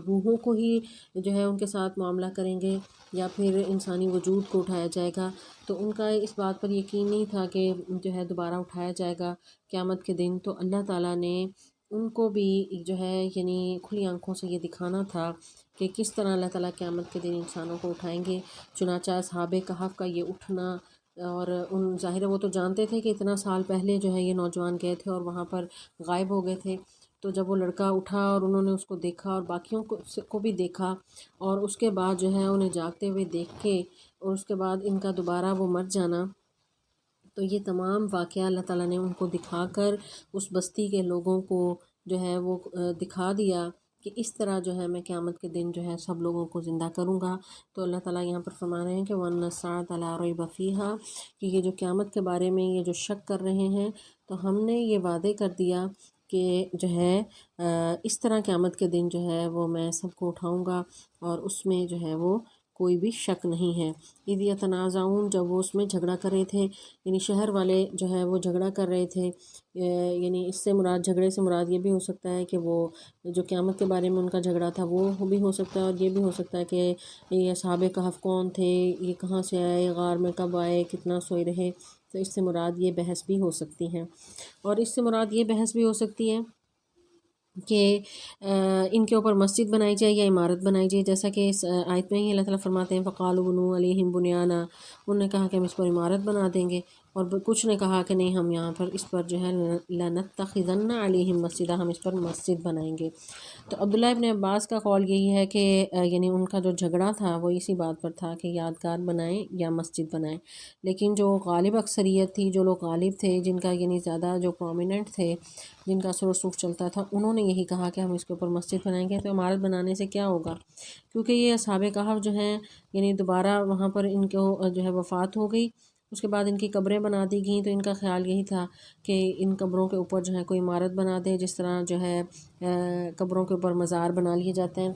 روحوں کو ہی جو ہے ان کے ساتھ معاملہ کریں گے، یا پھر انسانی وجود کو اٹھایا جائے گا۔ تو ان کا اس بات پر یقین نہیں تھا کہ جو ہے دوبارہ اٹھایا جائے گا قیامت کے دن۔ تو اللہ تعالیٰ نے ان کو بھی جو ہے یعنی کھلی آنکھوں سے یہ دکھانا تھا کہ کس طرح اللہ تعالیٰ قیامت کے دن انسانوں کو اٹھائیں گے۔ چنانچہ اصحاب کہف کا یہ اٹھنا، اور ان ظاہر ہے وہ تو جانتے تھے کہ اتنا سال پہلے جو ہے یہ نوجوان گئے تھے اور وہاں پر غائب ہو گئے تھے۔ تو جب وہ لڑکا اٹھا اور انہوں نے اس کو دیکھا اور باقیوں کو بھی دیکھا، اور اس کے بعد جو ہے انہیں جاگتے ہوئے دیکھ کے، اور اس کے بعد ان کا دوبارہ وہ مر جانا، تو یہ تمام واقعہ اللہ تعالیٰ نے ان کو دکھا کر اس بستی کے لوگوں کو جو ہے وہ دکھا دیا کہ اس طرح جو ہے میں قیامت کے دن جو ہے سب لوگوں کو زندہ کروں گا۔ تو اللہ تعالیٰ یہاں پر فرما رہے ہیں کہ وَأَنَّ السَّاعَةَ لَا رَيْبَ فِيهَا، کہ یہ جو قیامت کے بارے میں یہ جو شک کر رہے ہیں، تو ہم نے یہ وعدے کر دیا کہ جو ہے اس طرح قیامت کے دن جو ہے وہ میں سب کو اٹھاؤں گا، اور اس میں جو ہے وہ کوئی بھی شک نہیں ہے۔ اِذْ يَتَنَازَعُونَ، جب وہ اس میں جھگڑا کر رہے تھے، یعنی شہر والے جو ہے وہ جھگڑا کر رہے تھے، یعنی اس سے مراد، جھگڑے سے مراد یہ بھی ہو سکتا ہے کہ وہ جو قیامت کے بارے میں ان کا جھگڑا تھا وہ بھی ہو سکتا ہے، اور یہ بھی ہو سکتا ہے کہ یہ اصحاب کہف کون تھے، یہ کہاں سے آئے، غار میں کب آئے، کتنا سوئے رہے۔ تو اس سے مراد یہ بحث بھی ہو سکتی ہیں، اور اس سے مراد یہ بحث بھی ہو سکتی ہے کہ ان کے اوپر مسجد بنائی جائے یا عمارت بنائی جائے، جیسا کہ اس آیت میں ہی اللہ تعالیٰ فرماتے ہیں فَقَالُوا بُنُوا عَلَيْهِمْ بُنْيَانًا، انہوں نے کہا کہ ہم اس پر عمارت بنا دیں گے، اور کچھ نے کہا کہ نہیں، ہم یہاں پر اس پر جو ہے لَنَتَّخِذَنَّ عَلَيْهِمْ مَسْجِدًا، ہم اس پر مسجد بنائیں گے۔ تو عبداللہ ابن عباس کا قول یہی ہے کہ یعنی ان کا جو جھگڑا تھا وہ اسی بات پر تھا کہ یادگار بنائیں یا مسجد بنائیں، لیکن جو غالب اکثریت تھی، جو لوگ غالب تھے، جن کا یعنی زیادہ جو پرومیننٹ تھے، جن کا اثر و رسوخ چلتا تھا، انہوں نے یہی کہا کہ ہم اس کے اوپر مسجد بنائیں گے۔ تو عمارت بنانے سے کیا ہوگا، کیونکہ یہ اصحاب کہف جو ہیں یعنی دوبارہ وہاں پر ان کو جو ہے وفات ہو گئی، اس کے بعد ان کی قبریں بنا دی گئیں، تو ان کا خیال یہی تھا کہ ان قبروں کے اوپر جو ہے کوئی عمارت بنا دے، جس طرح جو ہے قبروں کے اوپر مزار بنا لیے جاتے ہیں۔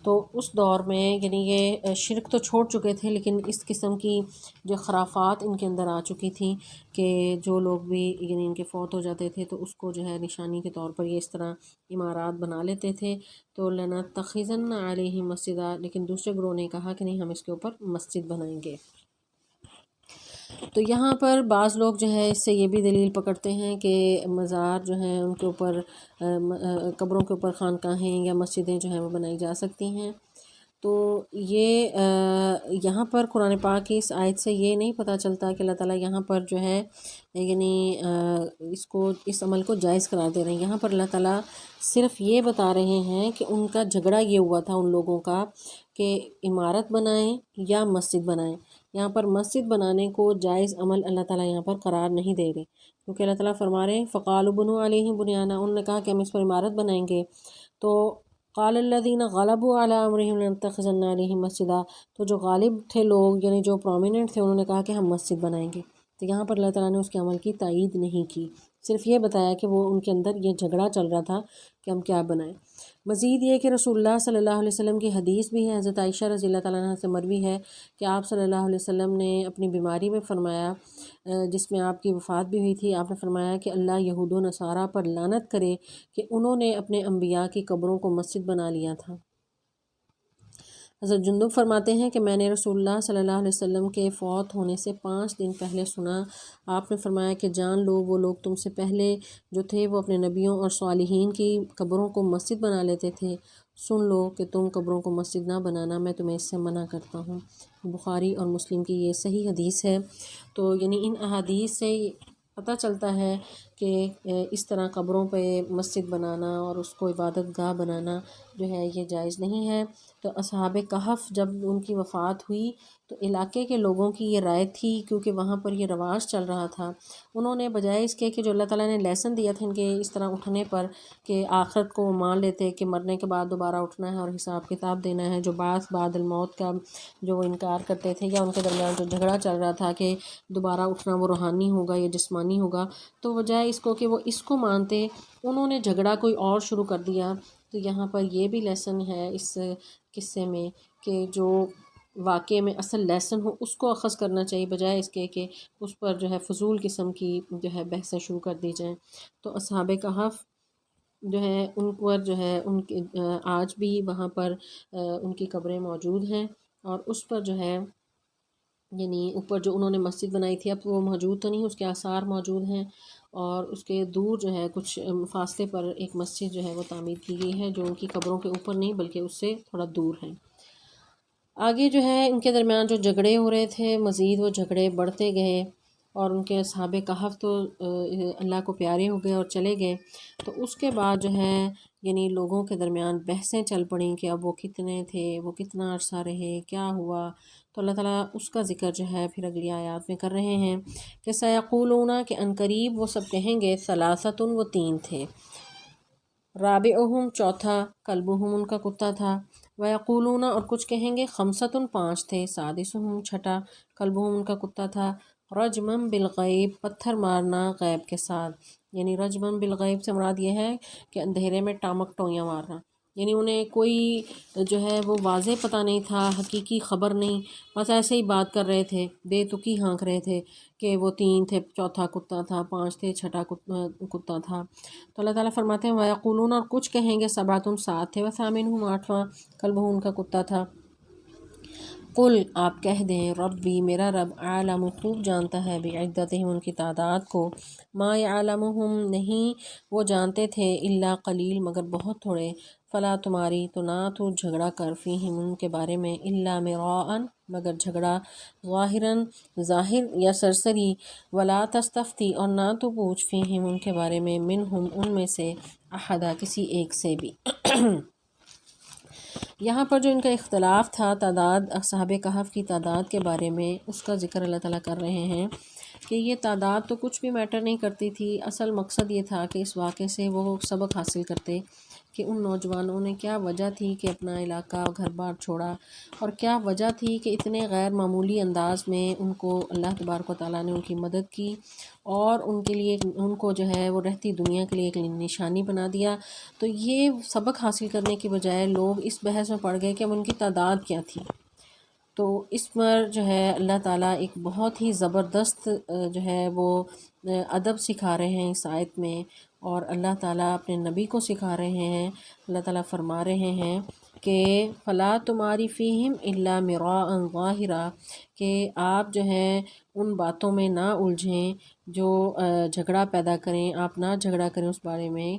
تو اس دور میں یعنی یہ شرک تو چھوڑ چکے تھے، لیکن اس قسم کی جو خرافات ان کے اندر آ چکی تھیں کہ جو لوگ بھی یعنی ان کے فوت ہو جاتے تھے تو اس کو جو ہے نشانی کے طور پر یہ اس طرح عمارات بنا لیتے تھے۔ تو لَنَتَّخِذَنَّ عَلَيْهِمْ مَسْجِدًا، لیکن دوسرے گروہ نے کہا کہ نہیں، ہم اس کے اوپر مسجد بنائیں گے۔ تو یہاں پر بعض لوگ جو ہے اس سے یہ بھی دلیل پکڑتے ہیں کہ مزار جو ہیں ان کے اوپر قبروں کے اوپر خانقاہیں یا مسجدیں جو ہیں وہ بنائی جا سکتی ہیں۔ تو یہ یہاں پر قرآن پاک کی اس آیت سے یہ نہیں پتہ چلتا کہ اللہ تعالیٰ یہاں پر جو ہے یعنی اس عمل کو جائز قرار دے رہے ہیں۔ یہاں پر اللہ تعالیٰ صرف یہ بتا رہے ہیں کہ ان کا جھگڑا یہ ہوا تھا ان لوگوں کا کہ عمارت بنائیں یا مسجد بنائیں، یہاں پر مسجد بنانے کو جائز عمل اللہ تعالیٰ یہاں پر قرار نہیں دے رہے، کیونکہ اللہ تعالیٰ فرما رہے ہیں فقالوا بنوا علیہ بنیانا، انہوں نے کہا کہ ہم اس پر عمارت بنائیں گے، تو قال الذین غلبوا علی امرہم لنتخذن علیہم مسجدا، تو جو غالب تھے لوگ یعنی جو پرومیننٹ تھے انہوں نے کہا کہ ہم مسجد بنائیں گے، تو یہاں پر اللہ تعالیٰ نے اس کے عمل کی تائید نہیں کی، صرف یہ بتایا کہ وہ ان کے اندر یہ جھگڑا چل رہا تھا کہ ہم کیا بنائیں۔ مزید یہ کہ رسول اللہ صلی اللہ علیہ وسلم کی حدیث بھی ہے، حضرت عائشہ رضی اللہ تعالیٰ عنہ سے مروی ہے کہ آپ صلی اللہ علیہ وسلم نے اپنی بیماری میں فرمایا، جس میں آپ کی وفات بھی ہوئی تھی، آپ نے فرمایا کہ اللہ یہود و نصارہ پر لعنت کرے کہ انہوں نے اپنے انبیاء کی قبروں کو مسجد بنا لیا تھا۔ حضرت جندب فرماتے ہیں کہ میں نے رسول اللہ صلی اللہ علیہ وسلم کے فوت ہونے سے 5 دن پہلے سنا، آپ نے فرمایا کہ جان لو وہ لوگ تم سے پہلے جو تھے وہ اپنے نبیوں اور صالحین کی قبروں کو مسجد بنا لیتے تھے، سن لو کہ تم قبروں کو مسجد نہ بنانا، میں تمہیں اس سے منع کرتا ہوں۔ بخاری اور مسلم کی یہ صحیح حدیث ہے۔ تو یعنی ان احادیث سے پتہ چلتا ہے کہ اس طرح قبروں پہ مسجد بنانا اور اس کو عبادت گاہ بنانا جو ہے یہ جائز نہیں ہے۔ تو اصحاب کہف جب ان کی وفات ہوئی تو علاقے کے لوگوں کی یہ رائے تھی، کیونکہ وہاں پر یہ رواج چل رہا تھا، انہوں نے بجائے اس کے کہ جو اللہ تعالیٰ نے لیسن دیا تھا ان کے اس طرح اٹھنے پر کہ آخرت کو مان لیتے کہ مرنے کے بعد دوبارہ اٹھنا ہے اور حساب کتاب دینا ہے، جو بعث بعد الموت کا جو وہ انکار کرتے تھے، یا ان کے درمیان جو جھگڑا چل رہا تھا کہ دوبارہ اٹھنا وہ روحانی ہوگا یا جسمانی ہوگا، تو بجائے اس کو کہ وہ اس کو مانتے انہوں نے جھگڑا کوئی اور شروع کر دیا۔ تو یہاں پر یہ بھی لیسن ہے اس قصے میں کہ جو واقعے میں اصل لیسن ہو اس کو اخذ کرنا چاہیے، بجائے اس کے کہ اس پر جو ہے فضول قسم کی جو ہے بحثیں شروع کر دی جائیں۔ تو اصحاب کہف جو ہے ان پر جو ہے ان کے آج بھی وہاں پر ان کی قبریں موجود ہیں، اور اس پر جو ہے یعنی اوپر جو انہوں نے مسجد بنائی تھی اب وہ موجود تو نہیں، اس کے آثار موجود ہیں، اور اس کے دور جو ہے کچھ فاصلے پر ایک مسجد جو ہے وہ تعمیر کی گئی ہے جو ان کی قبروں کے اوپر نہیں بلکہ اس سے تھوڑا دور ہے۔ آگے جو ہے ان کے درمیان جو جھگڑے ہو رہے تھے مزید وہ جھگڑے بڑھتے گئے، اور ان کے اصحاب کہف تو اللہ کو پیارے ہو گئے اور چلے گئے، تو اس کے بعد جو ہے یعنی لوگوں کے درمیان بحثیں چل پڑیں کہ اب وہ کتنے تھے، وہ کتنا عرصہ رہے، کیا ہوا۔ تو اللہ تعالیٰ اس کا ذکر جو ہے پھر اگلی آیات میں کر رہے ہیں کہ سیقولون کہ عنقریب وہ سب کہیں گے، ثلاثۃ وہ 3 تھے، رابعہم چوتھا، کلبہم ان کا کتا تھا، ویقولون اور کچھ کہیں گے، خمسۃ 5 تھے، سادسہم چھٹا، کلبہم ان کا کتا تھا، رجمم بالغیب پتھر مارنا غیب کے ساتھ، یعنی رجمم بالغیب سے مراد یہ ہے کہ اندھیرے میں ٹامک ٹوئیاں مارنا، یعنی انہیں کوئی جو ہے وہ واضح پتہ نہیں تھا، حقیقی خبر نہیں، بس ایسے ہی بات کر رہے تھے، بے تکی ہانک رہے تھے کہ وہ 3 تھے، چوتھا کتا تھا، 5 تھے، چھٹا کتا تھا۔ تو اللہ تعالیٰ فرماتے ہیں وَيَقُولُونَ اور کچھ کہیں گے، سبعۃ 7 تھے، وَثَامِنُهُمْ 8واں کلبہم ان کا کتا تھا۔ قل آپ کہہ دیں ربی میرا رب عالم خوب جانتا ہے بعدتہم ان کی تعداد کو، ما یعلمہم نہیں وہ جانتے تھے الا قلیل مگر بہت تھوڑے، فلا تمہاری تو نہ تو جھگڑا کر فیہم ان کے بارے میں الا مراء مگر جھگڑا، ظاہراً ظاہر یا سرسری، ولا تستفتی اور نہ تو پوچھ فیہم ان کے بارے میں منہم ان میں سے احدا کسی ایک سے بھی۔ یہاں پر جو ان کا اختلاف تھا تعداد اصحاب کہف کی تعداد کے بارے میں، اس کا ذکر اللہ تعالیٰ کر رہے ہیں کہ یہ تعداد تو کچھ بھی میٹر نہیں کرتی تھی، اصل مقصد یہ تھا کہ اس واقعے سے وہ سبق حاصل کرتے کہ ان نوجوانوں نے کیا وجہ تھی کہ اپنا علاقہ گھر بار چھوڑا، اور کیا وجہ تھی کہ اتنے غیر معمولی انداز میں ان کو اللہ تبارک و تعالیٰ نے ان کی مدد کی اور ان کے لیے ان کو جو ہے وہ رہتی دنیا کے لیے ایک نشانی بنا دیا۔ تو یہ سبق حاصل کرنے کی بجائے لوگ اس بحث میں پڑ گئے کہ اب ان کی تعداد کیا تھی۔ تو اس پر جو ہے اللہ تعالیٰ ایک بہت ہی زبردست جو ہے وہ ادب سکھا رہے ہیں اس آیت میں، اور اللہ تعالیٰ اپنے نبی کو سکھا رہے ہیں۔ اللہ تعالیٰ فرما رہے ہیں کہ فلا تماری فیہم الا مراء ظاہرا، کہ آپ جو ہیں ان باتوں میں نہ الجھیں جو جھگڑا پیدا کریں، آپ نہ جھگڑا کریں اس بارے میں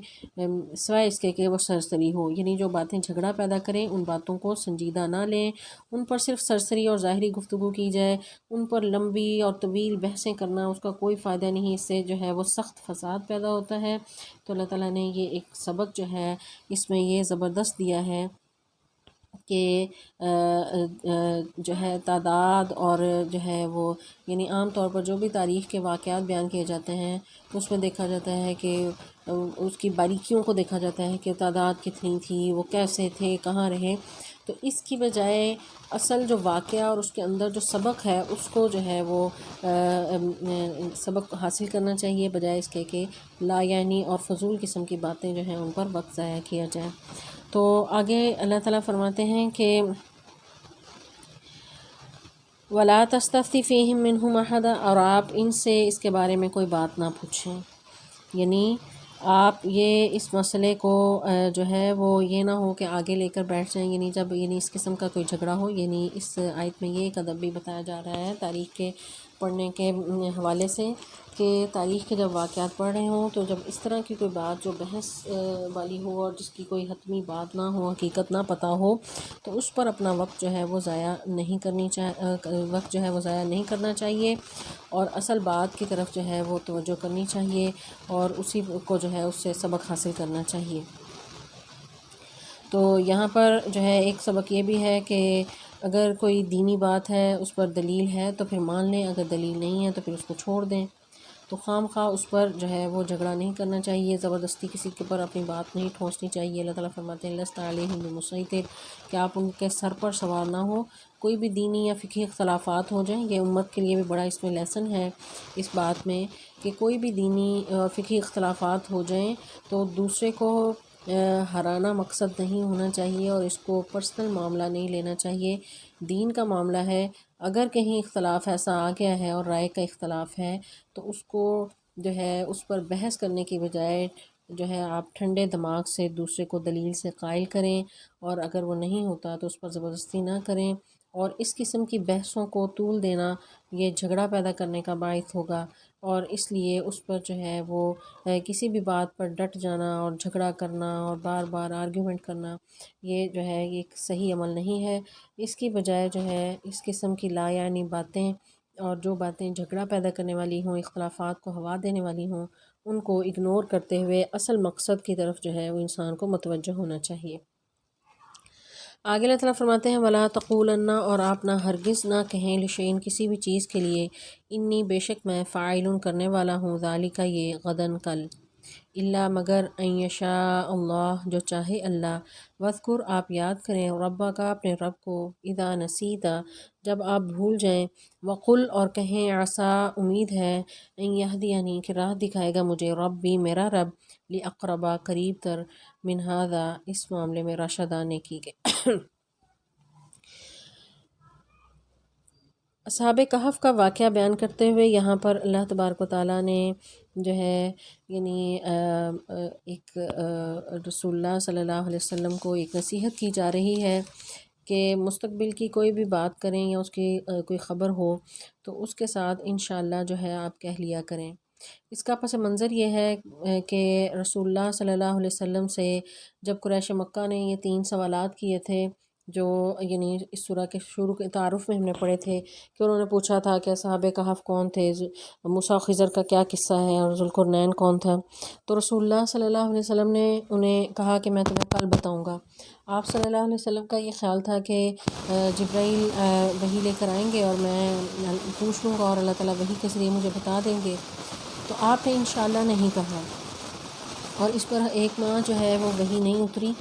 سوائے اس کے کہ وہ سرسری ہو، یعنی جو باتیں جھگڑا پیدا کریں ان باتوں کو سنجیدہ نہ لیں، ان پر صرف سرسری اور ظاہری گفتگو کی جائے، ان پر لمبی اور طویل بحثیں کرنا اس کا کوئی فائدہ نہیں، اس سے جو ہے وہ سخت فساد پیدا ہوتا ہے۔ تو اللہ تعالیٰ نے یہ ایک سبق جو ہے اس میں یہ زبردست دیا ہے کہ جو ہے تعداد اور جو ہے وہ یعنی عام طور پر جو بھی تاریخ کے واقعات بیان کیے جاتے ہیں اس میں دیکھا جاتا ہے کہ اس کی باریکیوں کو دیکھا جاتا ہے کہ تعداد کتنی تھی، وہ کیسے تھے، کہاں رہے. تو اس کی بجائے اصل جو واقعہ اور اس کے اندر جو سبق ہے اس کو جو ہے وہ سبق حاصل کرنا چاہیے، بجائے اس کے کہ لا یعنی اور فضول قسم کی باتیں جو ہیں ان پر وقت ضائع کیا جائے. تو آگے اللہ تعالیٰ فرماتے ہیں کہ وَلَا تَسْتَفْتِ فِيهِمْ مِنْهُمْ أَحَدًا، اور آپ ان سے اس کے بارے میں کوئی بات نہ پوچھیں. یعنی آپ یہ اس مسئلے کو جو ہے وہ یہ نہ ہو کہ آگے لے کر بیٹھ جائیں، یعنی جب اس قسم کا کوئی جھگڑا ہو. یعنی اس آیت میں یہ ایک ادب بھی بتایا جا رہا ہے تاریخ کے پڑھنے کے حوالے سے، کہ تاریخ کے جب واقعات پڑھ رہے ہوں تو جب اس طرح کی کوئی بات جو بحث والی ہو اور جس کی کوئی حتمی بات نہ ہو، حقیقت نہ پتہ ہو، تو اس پر اپنا وقت جو ہے وہ ضائع نہیں کرنا چاہیے اور اصل بات کی طرف جو ہے وہ توجہ کرنی چاہیے اور اسی کو جو ہے اس سے سبق حاصل کرنا چاہیے. تو یہاں پر جو ہے ایک سبق یہ بھی ہے کہ اگر کوئی دینی بات ہے اس پر دلیل ہے تو پھر مان لیں، اگر دلیل نہیں ہے تو پھر اس کو چھوڑ دیں. تو خام خواہ اس پر جو ہے وہ جھگڑا نہیں کرنا چاہیے، زبردستی کسی کے پر اپنی بات نہیں ٹھونسنی چاہیے. اللہ تعالیٰ فرماتے ہیں لَسْتَ عَلَيْهِم بِمُصَيْطِرٍ، کہ آپ ان کے سر پر سوار نہ ہو. کوئی بھی دینی یا فقہی اختلافات ہو جائیں، یہ امت کے لیے بھی بڑا اس میں لیسن ہے اس بات میں کہ کوئی بھی دینی فقہی اختلافات ہو جائیں تو دوسرے کو ہرانا مقصد نہیں ہونا چاہیے اور اس کو پرسنل معاملہ نہیں لینا چاہیے. دین کا معاملہ ہے، اگر کہیں اختلاف ایسا آ گیا ہے اور رائے کا اختلاف ہے تو اس کو جو ہے اس پر بحث کرنے کی بجائے جو ہے آپ ٹھنڈے دماغ سے دوسرے کو دلیل سے قائل کریں، اور اگر وہ نہیں ہوتا تو اس پر زبردستی نہ کریں. اور اس قسم کی بحثوں کو طول دینا یہ جھگڑا پیدا کرنے کا باعث ہوگا، اور اس لیے اس پر جو ہے وہ کسی بھی بات پر ڈٹ جانا اور جھگڑا کرنا اور بار بار آرگیومنٹ کرنا، یہ جو ہے یہ ایک صحیح عمل نہیں ہے. اس کی بجائے جو ہے اس قسم کی لا یعنی باتیں اور جو باتیں جھگڑا پیدا کرنے والی ہوں، اختلافات کو ہوا دینے والی ہوں، ان کو اگنور کرتے ہوئے اصل مقصد کی طرف جو ہے وہ انسان کو متوجہ ہونا چاہیے. آگے اللہ تعالیٰ فرماتے ہیں وَلَا تَقُولَنَّ، اور آپ نہ ہرگز نہ کہیں لشیءٍ کسی بھی چیز کے لیے انی بے شک میں فاعل کرنے والا ہوں ذالک یہ غداً کل، الا مگر ان یشاء اللہ جو چاہے اللہ. وذکر آپ یاد کریں ربک اپنے رب کو اذا نسیت جب آپ بھول جائیں، وقل اور کہیں عسیٰ امید ہے، ان یہدینی کہ راہ دکھائے گا مجھے ربی میرا رب، لاقرب قریب تر من ھذا اس معاملے میں رشدا نیکی کے. اصحاب کہف کا واقعہ بیان کرتے ہوئے یہاں پر اللہ تبارک و تعالیٰ نے جو ہے یعنی ایک رسول اللہ صلی اللہ علیہ وسلم کو ایک نصیحت کی جا رہی ہے کہ مستقبل کی کوئی بھی بات کریں یا اس کی کوئی خبر ہو تو اس کے ساتھ انشاءاللہ جو ہے آپ کہہ لیا کریں. اس کا پس منظر یہ ہے کہ رسول اللہ صلی اللہ علیہ وسلم سے جب قریش مکہ نے یہ 3 سوالات کیے تھے جو یعنی اس سورہ کے شروع کے تعارف میں ہم نے پڑھے تھے کہ انہوں نے پوچھا تھا کہ اصحاب کہف کون تھے، موسیٰ خضر کا کیا قصہ ہے، اور ذوالقرنین کون تھا. تو رسول اللہ صلی اللہ علیہ وسلم نے انہیں کہا کہ میں تمہیں کل بتاؤں گا. آپ صلی اللہ علیہ وسلم کا یہ خیال تھا کہ جبرائیل وحی لے کر آئیں گے اور میں پوچھ لوں گا اور اللہ تعالیٰ وحی کے ذریعے مجھے بتا دیں گے. تو آپ نے انشاءاللہ نہیں کہا اور اس پر ایک ماہ جو ہے وہ وحی نہیں اتری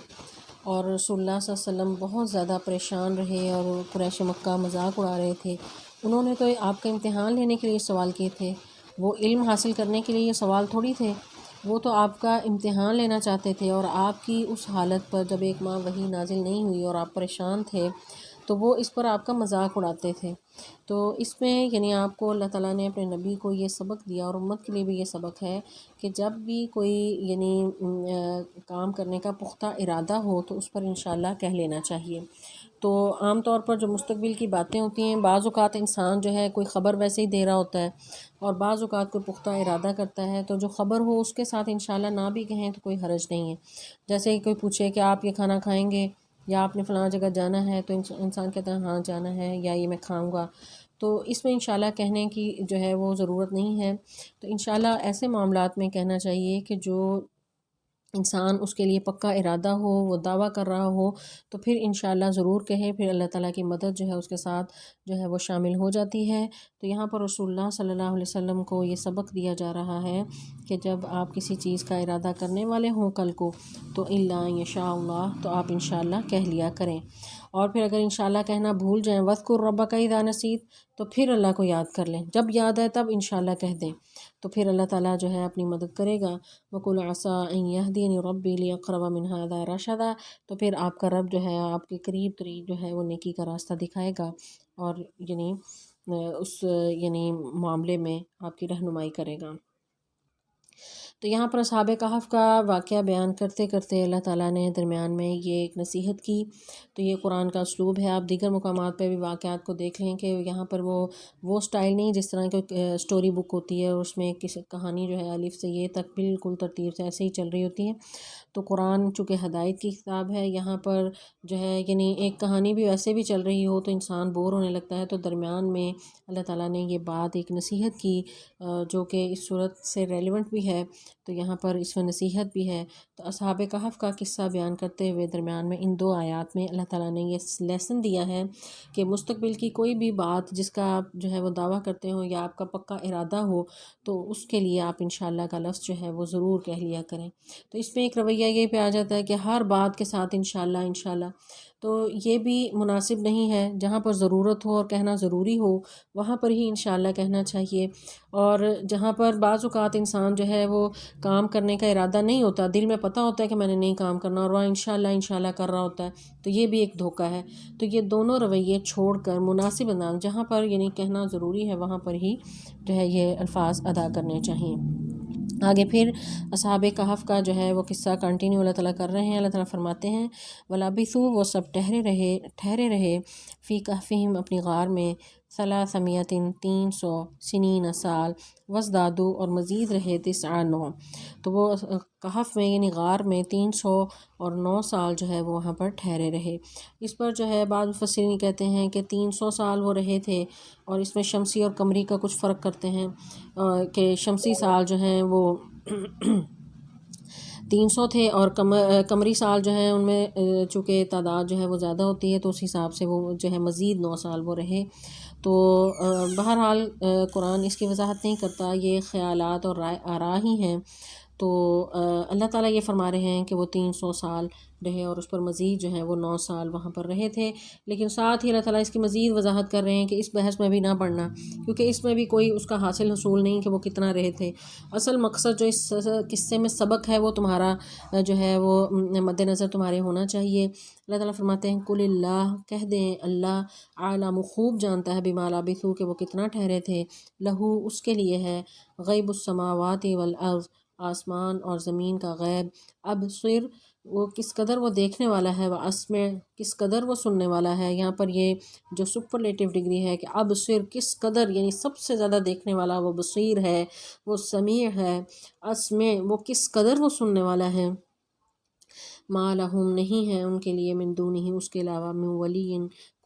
اور رسول اللہ صلی اللہ علیہ وسلم بہت زیادہ پریشان رہے اور قریش مکہ مذاق اڑا رہے تھے. انہوں نے تو آپ کا امتحان لینے کے لیے سوال کیے تھے، وہ علم حاصل کرنے کے لیے یہ سوال تھوڑی تھے، وہ تو آپ کا امتحان لینا چاہتے تھے. اور آپ کی اس حالت پر جب ایک ماہ وحی نازل نہیں ہوئی اور آپ پریشان تھے تو وہ اس پر آپ کا مذاق اڑاتے تھے. تو اس میں یعنی آپ کو اللہ تعالیٰ نے اپنے نبی کو یہ سبق دیا اور امت کے لیے بھی یہ سبق ہے کہ جب بھی کوئی یعنی کام کرنے کا پختہ ارادہ ہو تو اس پر انشاءاللہ کہہ لینا چاہیے. تو عام طور پر جو مستقبل کی باتیں ہوتی ہیں، بعض اوقات انسان جو ہے کوئی خبر ویسے ہی دے رہا ہوتا ہے اور بعض اوقات کوئی پختہ ارادہ کرتا ہے، تو جو خبر ہو اس کے ساتھ انشاءاللہ نہ بھی کہیں تو کوئی حرج نہیں ہے. جیسے کوئی پوچھے کہ آپ یہ کھانا کھائیں گے یا آپ نے فلاں جگہ جانا ہے تو انسان کہتا ہے ہاں جانا ہے یا یہ میں کھاؤں گا، تو اس میں انشاءاللہ کہنے کی جو ہے وہ ضرورت نہیں ہے. تو انشاءاللہ ایسے معاملات میں کہنا چاہیے کہ جو انسان اس کے لیے پکا ارادہ ہو، وہ دعویٰ کر رہا ہو، تو پھر انشاءاللہ ضرور کہے، پھر اللہ تعالیٰ کی مدد جو ہے اس کے ساتھ جو ہے وہ شامل ہو جاتی ہے۔ تو یہاں پر رسول اللہ صلی اللہ علیہ وسلم کو یہ سبق دیا جا رہا ہے کہ جب آپ کسی چیز کا ارادہ کرنے والے ہوں کل کو، تو الا ان یشاء اللہ، تو آپ انشاءاللہ کہہ لیا کریں۔ اور پھر اگر انشاءاللہ کہنا بھول جائیں، وَاذْكُرْ رَبَّكَ إِذَا نَسِيتَ، تو پھر اللہ کو یاد کر لیں، جب یاد آئے تب انشاءاللہ کہہ دیں، تو پھر اللہ تعالیٰ جو ہے اپنی مدد کرے گا۔ وَقُلْ عَسَىٰ أَن يَهْدِيَنِ رَبِّي لِأَقْرَبَ مِنْ هَٰذَا رَشَدًا، تو پھر آپ کا رب جو ہے آپ کے قریب ترین جو ہے وہ نیکی کا راستہ دکھائے گا، اور یعنی اس یعنی معاملے میں آپ کی رہنمائی کرے گا۔ تو یہاں پر اصحاب کہف کا واقعہ بیان کرتے کرتے اللہ تعالیٰ نے درمیان میں یہ ایک نصیحت کی۔ تو یہ قرآن کا اسلوب ہے، آپ دیگر مقامات پہ بھی واقعات کو دیکھ لیں کہ یہاں پر وہ سٹائل نہیں جس طرح کی اسٹوری بک ہوتی ہے اور اس میں کسی کہانی جو ہے الف سے یہ تک بالکل ترتیب سے ایسے ہی چل رہی ہوتی ہے۔ تو قرآن چونکہ ہدایت کی کتاب ہے، یہاں پر جو ہے یعنی ایک کہانی بھی ویسے بھی چل رہی ہو تو انسان بور ہونے لگتا ہے، تو درمیان میں اللہ تعالیٰ نے یہ بات ایک نصیحت کی جو کہ اس صورت سے ریلیونٹ بھی ہے، تو یہاں پر اس میں نصیحت بھی ہے۔ تو اصحاب کہف کا قصہ بیان کرتے ہوئے درمیان میں ان دو آیات میں اللہ تعالیٰ نے یہ لیسن دیا ہے کہ مستقبل کی کوئی بھی بات جس کا آپ جو ہے وہ دعویٰ کرتے ہو یا آپ کا پکا ارادہ ہو، تو اس کے لیے آپ انشاءاللہ کا لفظ جو ہے وہ ضرور کہہ لیا کریں۔ تو اس میں ایک رویہ یہ پہ آ جاتا ہے کہ ہر بات کے ساتھ انشاءاللہ انشاءاللہ، تو یہ بھی مناسب نہیں ہے۔ جہاں پر ضرورت ہو اور کہنا ضروری ہو وہاں پر ہی انشاءاللہ کہنا چاہیے، اور جہاں پر بعض اوقات انسان جو ہے وہ کام کرنے کا ارادہ نہیں ہوتا، دل میں پتہ ہوتا ہے کہ میں نے نہیں کام کرنا، اور وہاں انشاءاللہ انشاءاللہ کر رہا ہوتا ہے، تو یہ بھی ایک دھوکہ ہے۔ تو یہ دونوں رویے چھوڑ کر مناسب انداز، جہاں پر یعنی کہنا ضروری ہے وہاں پر ہی جو ہے یہ الفاظ ادا کرنے چاہیے۔ آگے پھر اصحاب کہف کا جو ہے وہ قصہ کنٹینیو اللہ تعالیٰ کر رہے ہیں۔ اللہ تعالیٰ فرماتے ہیں وَلَبِثُوا، وہ سب ٹھہرے رہے فی کہفہم، اپنی غار میں، 300 300 سنین سال، وازدادوا، اور مزید رہے 9 تو وہ کہف میں یعنی غار میں 309 سال جو ہے وہ وہاں پر ٹھہرے رہے۔ اس پر جو ہے بعض مفسرین کہتے ہیں کہ 300 سال وہ رہے تھے، اور اس میں شمسی اور قمری کا کچھ فرق کرتے ہیں کہ شمسی سال جو ہیں وہ 300 تھے، اور قمری سال جو ہیں ان میں چونکہ تعداد جو ہے وہ زیادہ ہوتی ہے تو اس حساب سے وہ جو ہے مزید 9 سال وہ رہے۔ تو بہرحال قرآن اس کی وضاحت نہیں کرتا، یہ خیالات اور آراء ہی ہیں۔ تو اللہ تعالیٰ یہ فرما رہے ہیں کہ وہ 300 سال رہے، اور اس پر مزید جو ہے وہ 9 سال وہاں پر رہے تھے، لیکن ساتھ ہی اللہ تعالیٰ اس کی مزید وضاحت کر رہے ہیں کہ اس بحث میں بھی نہ پڑھنا، کیونکہ اس میں بھی کوئی اس کا حاصل حصول نہیں کہ وہ کتنا رہے تھے۔ اصل مقصد جو اس قصے میں سبق ہے وہ تمہارا جو ہے وہ مد نظر تمہارے ہونا چاہیے۔ اللہ تعالیٰ فرماتے ہیں قل اللہ، کہہ دیں اللہ عالم، خوب جانتا ہے بما لبثوا، کہ وہ کتنا ٹھہرے تھے، لہو، اس کے لیے ہے، غیب السماوات والارض، آسمان اور زمین کا غیب، ابصر، وہ کس قدر وہ دیکھنے والا ہے، واسمع، کس قدر وہ سننے والا ہے۔ یہاں پر یہ جو سپرلیٹو ڈگری ہے کہ ابصر، کس قدر یعنی سب سے زیادہ دیکھنے والا وہ بصیر ہے، وہ سمیع ہے، اسمع، وہ کس قدر وہ سننے والا ہے۔ ما لہم، نہیں ہے ان کے لیے، من دونہ، اس کے علاوہ، من ولی،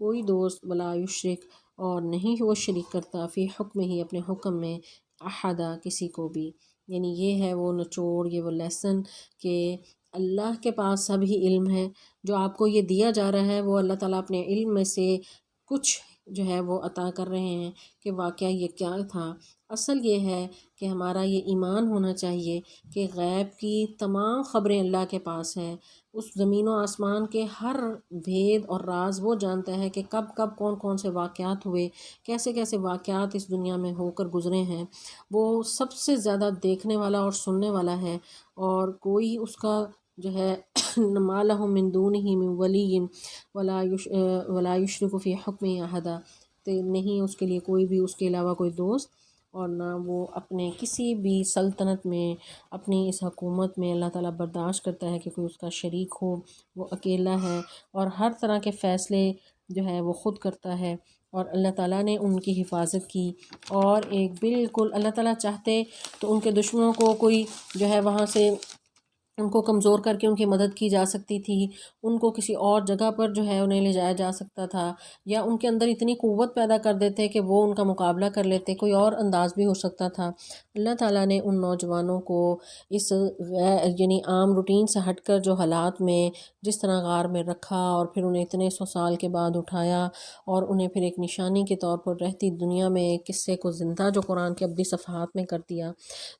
کوئی دوست، ولا یشرک، اور نہیں وہ شریک کرتا، فی حکم ہی، اپنے حکم میں، احدا، کسی کو بھی۔ یعنی یہ ہے وہ نچوڑ، یہ وہ لیسن کہ اللہ کے پاس سب ہی علم ہے، جو آپ کو یہ دیا جا رہا ہے وہ اللہ تعالیٰ اپنے علم میں سے کچھ جو ہے وہ عطا کر رہے ہیں کہ واقعہ یہ کیا تھا۔ اصل یہ ہے کہ ہمارا یہ ایمان ہونا چاہیے کہ غیب کی تمام خبریں اللہ کے پاس ہیں، اس زمین و آسمان کے ہر بھید اور راز وہ جانتا ہے کہ کب کب کون کون سے واقعات ہوئے، کیسے کیسے واقعات اس دنیا میں ہو کر گزرے ہیں، وہ سب سے زیادہ دیکھنے والا اور سننے والا ہے، اور کوئی اس کا جو ہے ما لہم من دونہ من ولی ولا یشرک فی حکمہ احدا، تو نہیں اس کے لیے کوئی بھی اس کے علاوہ کوئی دوست، اور نہ وہ اپنے کسی بھی سلطنت میں، اپنی اس حکومت میں اللہ تعالیٰ برداشت کرتا ہے کہ کوئی اس کا شریک ہو، وہ اکیلا ہے، اور ہر طرح کے فیصلے جو ہے وہ خود کرتا ہے، اور اللہ تعالیٰ نے ان کی حفاظت کی، اور ایک بالکل اللہ تعالیٰ چاہتے تو ان کے دشمنوں کو کوئی جو ہے وہاں سے ان کو کمزور کر کے ان کی مدد کی جا سکتی تھی، ان کو کسی اور جگہ پر جو ہے انہیں لے جایا جا سکتا تھا، یا ان کے اندر اتنی قوت پیدا کر دیتے کہ وہ ان کا مقابلہ کر لیتے، کوئی اور انداز بھی ہو سکتا تھا۔ اللہ تعالیٰ نے ان نوجوانوں کو اس یعنی عام روٹین سے ہٹ کر جو حالات میں جس طرح غار میں رکھا اور پھر انہیں اتنے 100 سال کے بعد اٹھایا اور انہیں پھر ایک نشانی کے طور پر رہتی دنیا میں ایک قصے کو زندہ جو قرآن کے ابدی صفحات میں کر دیا،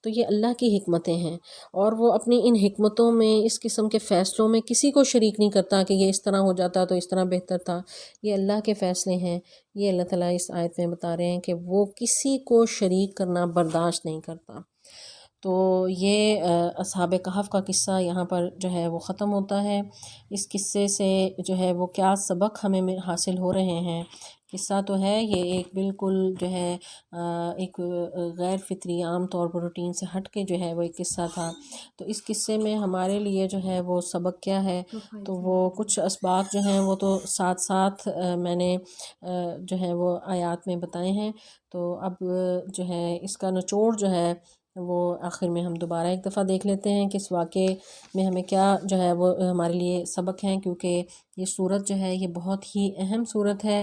تو یہ اللہ کی حکمتیں ہیں، اور وہ اپنی ان حکمتوں میں اس قسم کے فیصلوں میں کسی کو شریک نہیں کرتا کہ یہ اس طرح ہو جاتا تو اس طرح بہتر تھا۔ یہ اللہ کے فیصلے ہیں۔ یہ اللہ تعالیٰ اس آیت میں بتا رہے ہیں کہ وہ کسی کو شریک کرنا برداشت نہیں کرتا۔ تو یہ اصحاب کہف کا قصہ یہاں پر جو ہے وہ ختم ہوتا ہے۔ اس قصے سے جو ہے وہ کیا سبق ہمیں حاصل ہو رہے ہیں؟ قصہ تو ہے یہ ایک بالکل جو ہے ایک غیر فطری عام طور پر روٹین سے ہٹ کے جو ہے وہ ایک قصہ تھا۔ تو اس قصے میں ہمارے لیے جو ہے وہ سبق کیا ہے؟ تو وہ کچھ اسباق جو ہیں وہ تو ساتھ ساتھ میں نے جو ہے وہ آیات میں بتائے ہیں۔ تو اب جو ہے اس کا نچوڑ جو ہے وہ آخر میں ہم دوبارہ ایک دفعہ دیکھ لیتے ہیں کہ اس واقعے میں ہمیں کیا جو ہے وہ ہمارے لیے سبق ہیں، کیونکہ یہ صورت جو ہے یہ بہت ہی اہم صورت ہے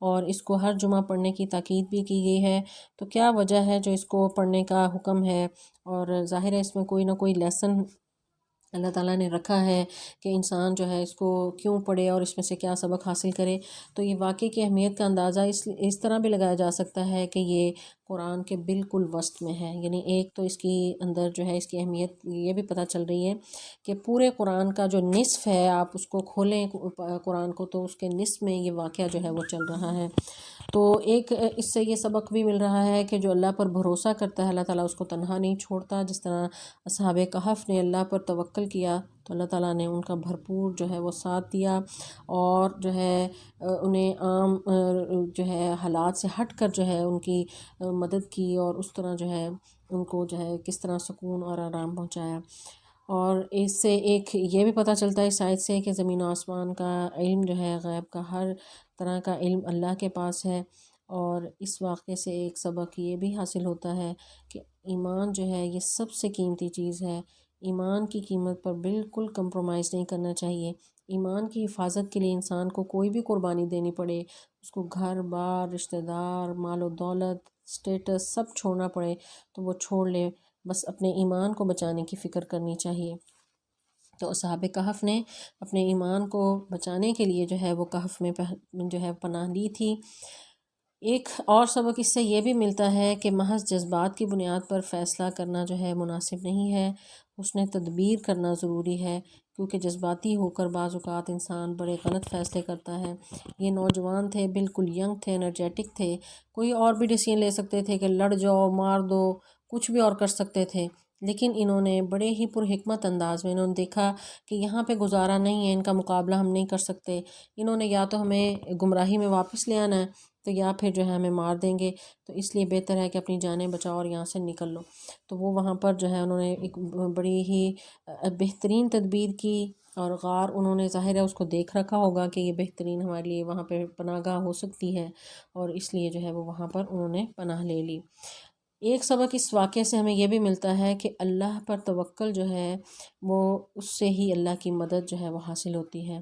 اور اس کو ہر جمعہ پڑھنے کی تاکید بھی کی گئی ہے۔ تو کیا وجہ ہے جو اس کو پڑھنے کا حکم ہے؟ اور ظاہر ہے اس میں کوئی نہ کوئی لیسن اللہ تعالیٰ نے رکھا ہے کہ انسان جو ہے اس کو کیوں پڑھے اور اس میں سے کیا سبق حاصل کرے۔ تو یہ واقعے کی اہمیت کا اندازہ اس طرح بھی لگایا جا سکتا ہے کہ یہ قرآن کے بالکل وسط میں ہے، یعنی ایک تو اس کی اندر جو ہے اس کی اہمیت یہ بھی پتہ چل رہی ہے کہ پورے قرآن کا جو نصف ہے، آپ اس کو کھولیں قرآن کو تو اس کے نصف میں یہ واقعہ جو ہے وہ چل رہا ہے۔ تو ایک اس سے یہ سبق بھی مل رہا ہے کہ جو اللہ پر بھروسہ کرتا ہے اللہ تعالیٰ اس کو تنہا نہیں چھوڑتا۔ جس طرح اصحاب کہف نے اللہ پر توکل کیا تو اللہ تعالیٰ نے ان کا بھرپور جو ہے وہ ساتھ دیا، اور جو ہے انہیں عام جو ہے حالات سے ہٹ کر جو ہے ان کی مدد کی، اور اس طرح جو ہے ان کو جو ہے کس طرح سکون اور آرام پہنچایا۔ اور اس سے ایک یہ بھی پتہ چلتا ہے اس آیت سے کہ زمین و آسمان کا علم جو ہے، غیب کا ہر طرح کا علم اللہ کے پاس ہے۔ اور اس واقعے سے ایک سبق یہ بھی حاصل ہوتا ہے کہ ایمان جو ہے یہ سب سے قیمتی چیز ہے۔ ایمان کی قیمت پر بالکل کمپرومائز نہیں کرنا چاہیے۔ ایمان کی حفاظت کے لیے انسان کو کوئی بھی قربانی دینی پڑے، اس کو گھر بار، رشتہ دار، مال و دولت، سٹیٹس سب چھوڑنا پڑے تو وہ چھوڑ لے، بس اپنے ایمان کو بچانے کی فکر کرنی چاہیے۔ تو اصحاب کہف نے اپنے ایمان کو بچانے کے لیے جو ہے وہ کہف میں جو ہے پناہ لی تھی۔ ایک اور سبق اس سے یہ بھی ملتا ہے کہ محض جذبات کی بنیاد پر فیصلہ کرنا جو ہے مناسب نہیں ہے، اس نے تدبیر کرنا ضروری ہے، کیونکہ جذباتی ہو کر بعض اوقات انسان بڑے غلط فیصلے کرتا ہے۔ یہ نوجوان تھے، بالکل ینگ تھے، انرجیٹک تھے، کوئی اور بھی ڈیسیژن لے سکتے تھے کہ لڑ جاؤ، مار دو، کچھ بھی اور کر سکتے تھے، لیکن انہوں نے بڑے ہی پر حکمت انداز میں انہوں نے دیکھا کہ یہاں پہ گزارا نہیں ہے، ان کا مقابلہ ہم نہیں کر سکتے، انہوں نے یا تو ہمیں گمراہی میں واپس لے آنا ہے تو یا پھر جو ہے ہمیں مار دیں گے، تو اس لیے بہتر ہے کہ اپنی جانیں بچاؤ اور یہاں سے نکل لو۔ تو وہ وہاں پر جو ہے انہوں نے ایک بڑی ہی بہترین تدبیر کی، اور غار انہوں نے ظاہر ہے اس کو دیکھ رکھا ہوگا کہ یہ بہترین ہمارے لیے وہاں پہ پناہ گاہ ہو سکتی ہے، اور اس لیے جو ہے وہ وہاں پر انہوں نے پناہ لے لی۔ ایک سبق اس واقعے سے ہمیں یہ بھی ملتا ہے کہ اللہ پر توکل جو ہے وہ اس سے ہی اللہ کی مدد جو ہے وہ حاصل ہوتی ہے۔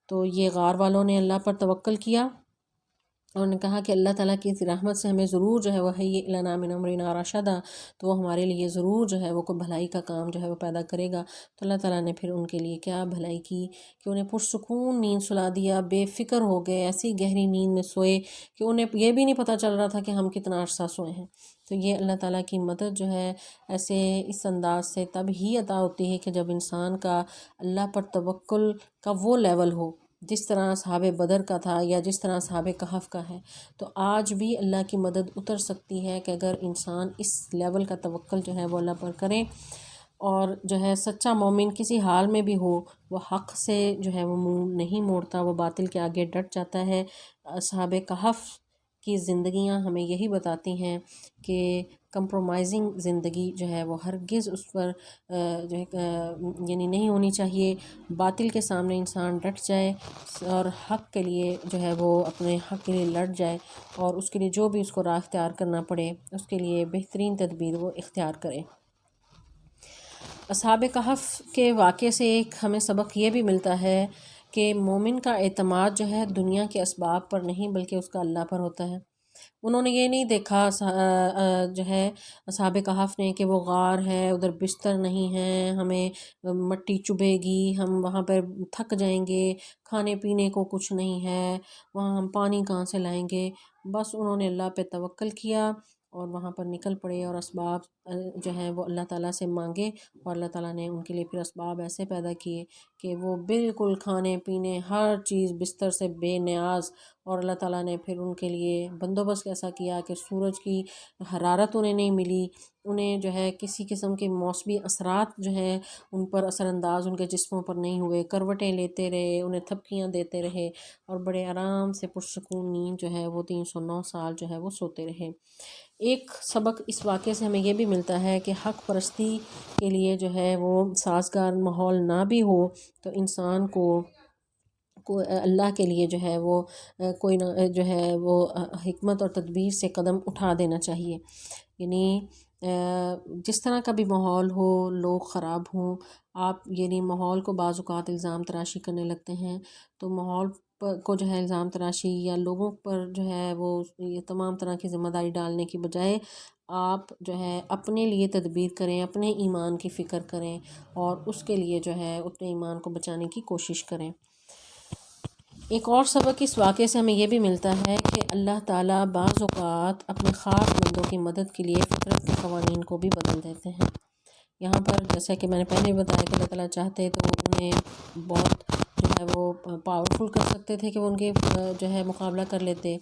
تو یہ غار والوں نے اللہ پر توکل کیا، انہوں نے کہا کہ اللہ تعالیٰ کی رحمت سے ہمیں ضرور جو ہے وہ ہیئ لنا من امرنا رشدا، تو وہ ہمارے لیے ضرور جو ہے وہ کوئی بھلائی کا کام جو ہے وہ پیدا کرے گا۔ تو اللہ تعالیٰ نے پھر ان کے لیے کیا بھلائی کی کہ انہیں پرسکون نیند سلا دیا، بے فکر ہو گئے، ایسی گہری نیند میں سوئے کہ انہیں یہ بھی نہیں پتہ چل رہا تھا کہ ہم کتنا عرصہ سوئے ہیں۔ تو یہ اللہ تعالیٰ کی مدد جو ہے ایسے اس انداز سے تب ہی عطا ہوتی ہے کہ جب انسان کا اللہ پر توکل کا وہ لیول ہو جس طرح اصحاب بدر کا تھا یا جس طرح اصحاب کہف کا ہے۔ تو آج بھی اللہ کی مدد اتر سکتی ہے کہ اگر انسان اس لیول کا توکل جو ہے وہ اللہ پر کرے، اور جو ہے سچا مومن کسی حال میں بھی ہو وہ حق سے جو ہے وہ منہ نہیں موڑتا، وہ باطل کے آگے ڈٹ جاتا ہے۔ اصحاب کہف کی زندگیاں ہمیں یہی بتاتی ہیں کہ کمپرومائزنگ زندگی جو ہے وہ ہرگز اس پر جو ہے یعنی نہیں ہونی چاہیے۔ باطل کے سامنے انسان ڈٹ جائے اور حق کے لیے جو ہے وہ اپنے حق کے لیے لڑ جائے، اور اس کے لیے جو بھی اس کو راہ اختیار کرنا پڑے اس کے لیے بہترین تدبیر وہ اختیار کرے۔ اصحاب کہف کے واقعے سے ایک ہمیں سبق یہ بھی ملتا ہے کہ مومن کا اعتماد جو ہے دنیا کے اسباب پر نہیں بلکہ اس کا اللہ پر ہوتا ہے۔ انہوں نے یہ نہیں دیکھا جو ہے اصحاب کہف نے کہ وہ غار ہے، ادھر بستر نہیں ہے، ہمیں مٹی چبھے گی، ہم وہاں پر تھک جائیں گے، کھانے پینے کو کچھ نہیں ہے، وہاں ہم پانی کہاں سے لائیں گے۔ بس انہوں نے اللہ پہ توکل کیا اور وہاں پر نکل پڑے اور اسباب جو ہیں وہ اللہ تعالیٰ سے مانگے، اور اللہ تعالیٰ نے ان کے لیے پھر اسباب ایسے پیدا کیے کہ وہ بالکل کھانے پینے ہر چیز بستر سے بے نیاز، اور اللہ تعالیٰ نے پھر ان کے لیے بندوبست ایسا کیا کہ سورج کی حرارت انہیں نہیں ملی، انہیں جو ہے کسی قسم کے موسمی اثرات جو ہیں ان پر اثر انداز ان کے جسموں پر نہیں ہوئے، کروٹیں لیتے رہے، انہیں تھپکیاں دیتے رہے، اور بڑے آرام سے پرسکون نیند جو ہے وہ 309 سال جو ہے وہ سوتے رہے۔ ایک سبق اس واقعے سے ہمیں یہ بھی ملتا ہے کہ حق پرستی کے لیے جو ہے وہ سازگار ماحول نہ بھی ہو تو انسان کو اللہ کے لیے جو ہے وہ کوئی نہ جو ہے وہ حکمت اور تدبیر سے قدم اٹھا دینا چاہیے۔ یعنی جس طرح کا بھی ماحول ہو، لوگ خراب ہوں، آپ یعنی ماحول کو بعض اوقات الزام تراشی کرنے لگتے ہیں، تو ماحول کو جو ہے الزام تراشی یا لوگوں پر جو ہے وہ یہ تمام طرح کی ذمہ داری ڈالنے کی بجائے آپ جو ہے اپنے لیے تدبیر کریں، اپنے ایمان کی فکر کریں اور اس کے لیے جو ہے اپنے ایمان کو بچانے کی کوشش کریں۔ ایک اور سبق اس واقعے سے ہمیں یہ بھی ملتا ہے کہ اللہ تعالیٰ بعض اوقات اپنے خاص بندوں کی مدد کے لیے فطرت کے قوانین کو بھی بدل دیتے ہیں۔ یہاں پر جیسا کہ میں نے پہلے بتایا کہ اللہ تعالیٰ چاہتے تو انہیں بہت جو ہے وہ پاورفل کر سکتے تھے کہ وہ ان کے جو ہے مقابلہ کر لیتے،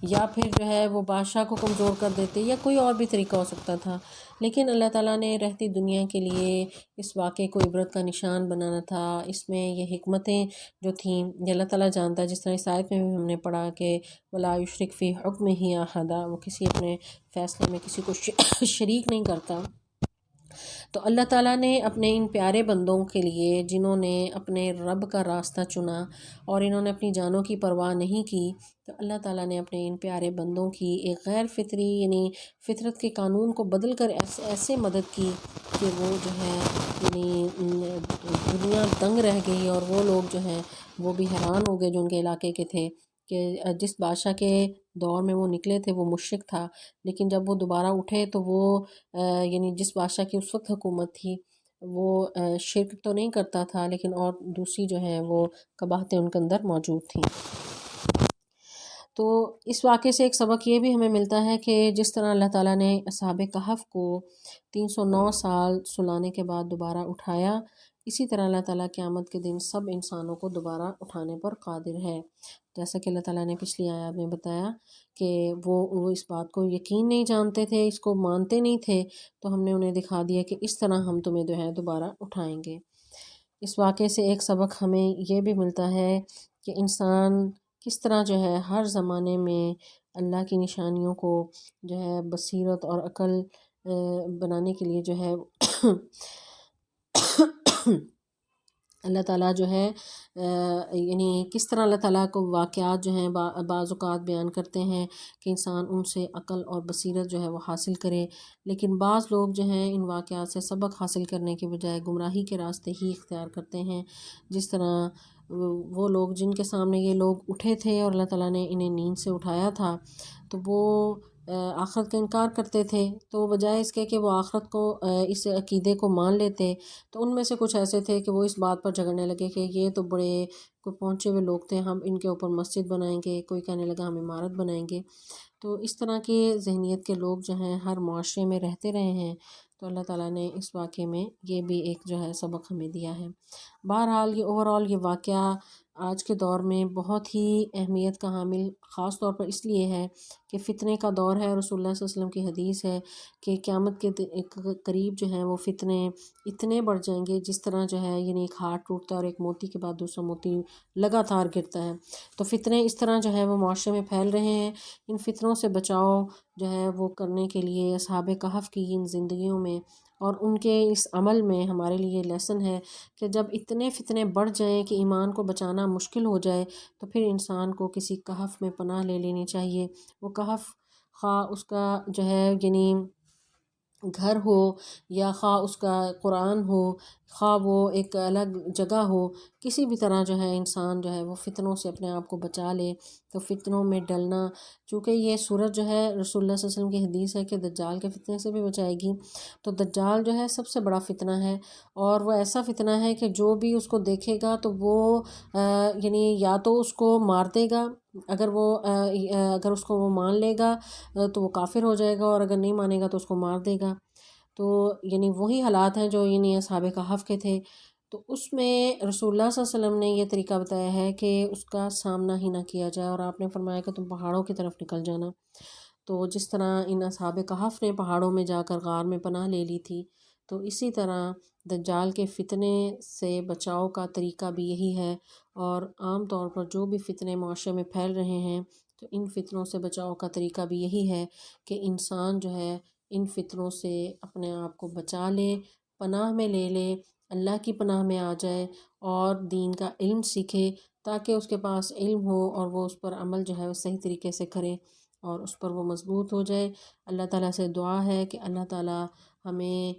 یا پھر جو ہے وہ بادشاہ کو کمزور کر دیتے، یا کوئی اور بھی طریقہ ہو سکتا تھا، لیکن اللہ تعالیٰ نے رہتی دنیا کے لیے اس واقعے کو عبرت کا نشان بنانا تھا۔ اس میں یہ حکمتیں جو تھیں یہ اللہ تعالیٰ جانتا ہے، جس طرح اس آیت میں بھی ہم نے پڑھا کہ وَلَا يُشْرِكْ فِي حُكْمِهِ أَحَدًا، وہ کسی اپنے فیصلے میں کسی کو شریک نہیں کرتا۔ تو اللہ تعالیٰ نے اپنے ان پیارے بندوں کے لیے جنہوں نے اپنے رب کا راستہ چنا اور انہوں نے اپنی جانوں کی پرواہ نہیں کی، تو اللہ تعالیٰ نے اپنے ان پیارے بندوں کی ایک غیر فطری یعنی فطرت کے قانون کو بدل کر ایسے مدد کی کہ وہ جو ہے یعنی دنیا دنگ رہ گئی، اور وہ لوگ جو ہیں وہ بھی حیران ہو گئے جو ان کے علاقے کے تھے کہ جس بادشاہ کے دور میں وہ نکلے تھے وہ مشرک تھا، لیکن جب وہ دوبارہ اٹھے تو وہ یعنی جس بادشاہ کی اس وقت حکومت تھی وہ شرک تو نہیں کرتا تھا، لیکن اور دوسری جو ہیں وہ قباحتیں ان کے اندر موجود تھیں۔ تو اس واقعے سے ایک سبق یہ بھی ہمیں ملتا ہے کہ جس طرح اللہ تعالیٰ نے اصحاب کہف کو 309 سال سلانے کے بعد دوبارہ اٹھایا، اسی طرح اللہ تعالیٰ قیامت کے دن سب انسانوں کو دوبارہ اٹھانے پر قادر ہے۔ جیسا کہ اللہ تعالیٰ نے پچھلی آیات میں بتایا کہ وہ اس بات کو یقین نہیں جانتے تھے، اس کو مانتے نہیں تھے، تو ہم نے انہیں دکھا دیا کہ اس طرح ہم تمہیں جو ہے دوبارہ اٹھائیں گے۔ اس واقعے سے ایک سبق ہمیں یہ بھی ملتا ہے کہ انسان کس طرح جو ہے ہر زمانے میں اللہ کی نشانیوں کو جو ہے بصیرت اور عقل بنانے کے لیے جو ہے اللہ تعالیٰ جو ہے یعنی کس طرح اللہ تعالیٰ کو واقعات جو ہیں بعض اوقات بیان کرتے ہیں کہ انسان ان سے عقل اور بصیرت جو ہے وہ حاصل کرے، لیکن بعض لوگ جو ہیں ان واقعات سے سبق حاصل کرنے کے بجائے گمراہی کے راستے ہی اختیار کرتے ہیں۔ جس طرح وہ لوگ جن کے سامنے یہ لوگ اٹھے تھے اور اللہ تعالیٰ نے انہیں نیند سے اٹھایا تھا تو وہ آخرت کا انکار کرتے تھے، تو بجائے اس کے کہ وہ آخرت کو اس عقیدے کو مان لیتے، تو ان میں سے کچھ ایسے تھے کہ وہ اس بات پر جھگڑنے لگے کہ یہ تو بڑے کوئی پہنچے ہوئے لوگ تھے، ہم ان کے اوپر مسجد بنائیں گے، کوئی کہنے لگا ہم عمارت بنائیں گے۔ تو اس طرح کی ذہنیت کے لوگ جو ہیں ہر معاشرے میں رہتے رہے ہیں، تو اللہ تعالیٰ نے اس واقعے میں یہ بھی ایک جو ہے سبق ہمیں دیا ہے۔ بہرحال یہ اوورآل یہ واقعہ آج کے دور میں بہت ہی اہمیت کا حامل خاص طور پر اس لیے ہے کہ فتنے کا دور ہے، رسول اللہ صلی اللہ علیہ وسلم کی حدیث ہے کہ قیامت کے قریب جو ہیں وہ فتنے اتنے بڑھ جائیں گے جس طرح جو ہے یعنی ایک ہاتھ ٹوٹتا ہے اور ایک موتی کے بعد دوسرا موتی لگاتار گرتا ہے، تو فتنے اس طرح جو ہے وہ معاشرے میں پھیل رہے ہیں۔ ان فتنوں سے بچاؤ جو ہے وہ کرنے کے لیے اصحاب کہف کی ان زندگیوں میں اور ان کے اس عمل میں ہمارے لیے لیسن ہے کہ جب اتنے فتنے بڑھ جائیں کہ ایمان کو بچانا مشکل ہو جائے تو پھر انسان کو کسی کہف میں پناہ لے لینی چاہیے۔ وہ کہف خواہ اس کا جو ہے یعنی گھر ہو یا خواہ اس کا قرآن ہو، خواہ وہ ایک الگ جگہ ہو، کسی بھی طرح جو ہے انسان جو ہے وہ فتنوں سے اپنے آپ کو بچا لے۔ تو فتنوں میں ڈلنا، چونکہ یہ صورت جو ہے رسول اللہ صلی اللہ علیہ وسلم کی حدیث ہے کہ دجال کے فتنے سے بھی بچائے گی، تو دجال جو ہے سب سے بڑا فتنہ ہے، اور وہ ایسا فتنہ ہے کہ جو بھی اس کو دیکھے گا تو وہ یعنی یا تو اس کو مار دے گا، اگر اس کو وہ مان لے گا تو وہ کافر ہو جائے گا، اور اگر نہیں مانے گا تو اس کو مار دے گا۔ تو یعنی وہی حالات ہیں جو یعنی اصحاب کہف کے تھے۔ تو اس میں رسول اللہ صلی اللہ علیہ وسلم نے یہ طریقہ بتایا ہے کہ اس کا سامنا ہی نہ کیا جائے، اور آپ نے فرمایا کہ تم پہاڑوں کی طرف نکل جانا۔ تو جس طرح ان اصحاب کہف نے پہاڑوں میں جا کر غار میں پناہ لے لی تھی، تو اسی طرح دجال کے فتنے سے بچاؤ کا طریقہ بھی یہی ہے۔ اور عام طور پر جو بھی فتنے معاشرے میں پھیل رہے ہیں، تو ان فتنوں سے بچاؤ کا طریقہ بھی یہی ہے کہ انسان جو ہے ان فتنوں سے اپنے آپ کو بچا لے، پناہ میں لے لے، اللہ کی پناہ میں آ جائے، اور دین کا علم سیکھے، تاکہ اس کے پاس علم ہو اور وہ اس پر عمل جو ہے وہ صحیح طریقے سے کرے اور اس پر وہ مضبوط ہو جائے۔ اللہ تعالیٰ سے دعا ہے کہ اللہ تعالیٰ ہمیں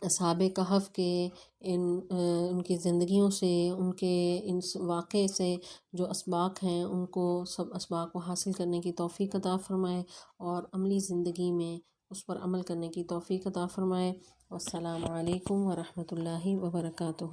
اصحاب کہف کے ان کی زندگیوں سے، ان کے ان واقعے سے جو اسباق ہیں، ان کو سب اسباق کو حاصل کرنے کی توفیق عطا فرمائے، اور عملی زندگی میں اس پر عمل کرنے کی توفیق عطا فرمائے۔ والسلام علیکم ورحمۃ اللہ وبرکاتہ۔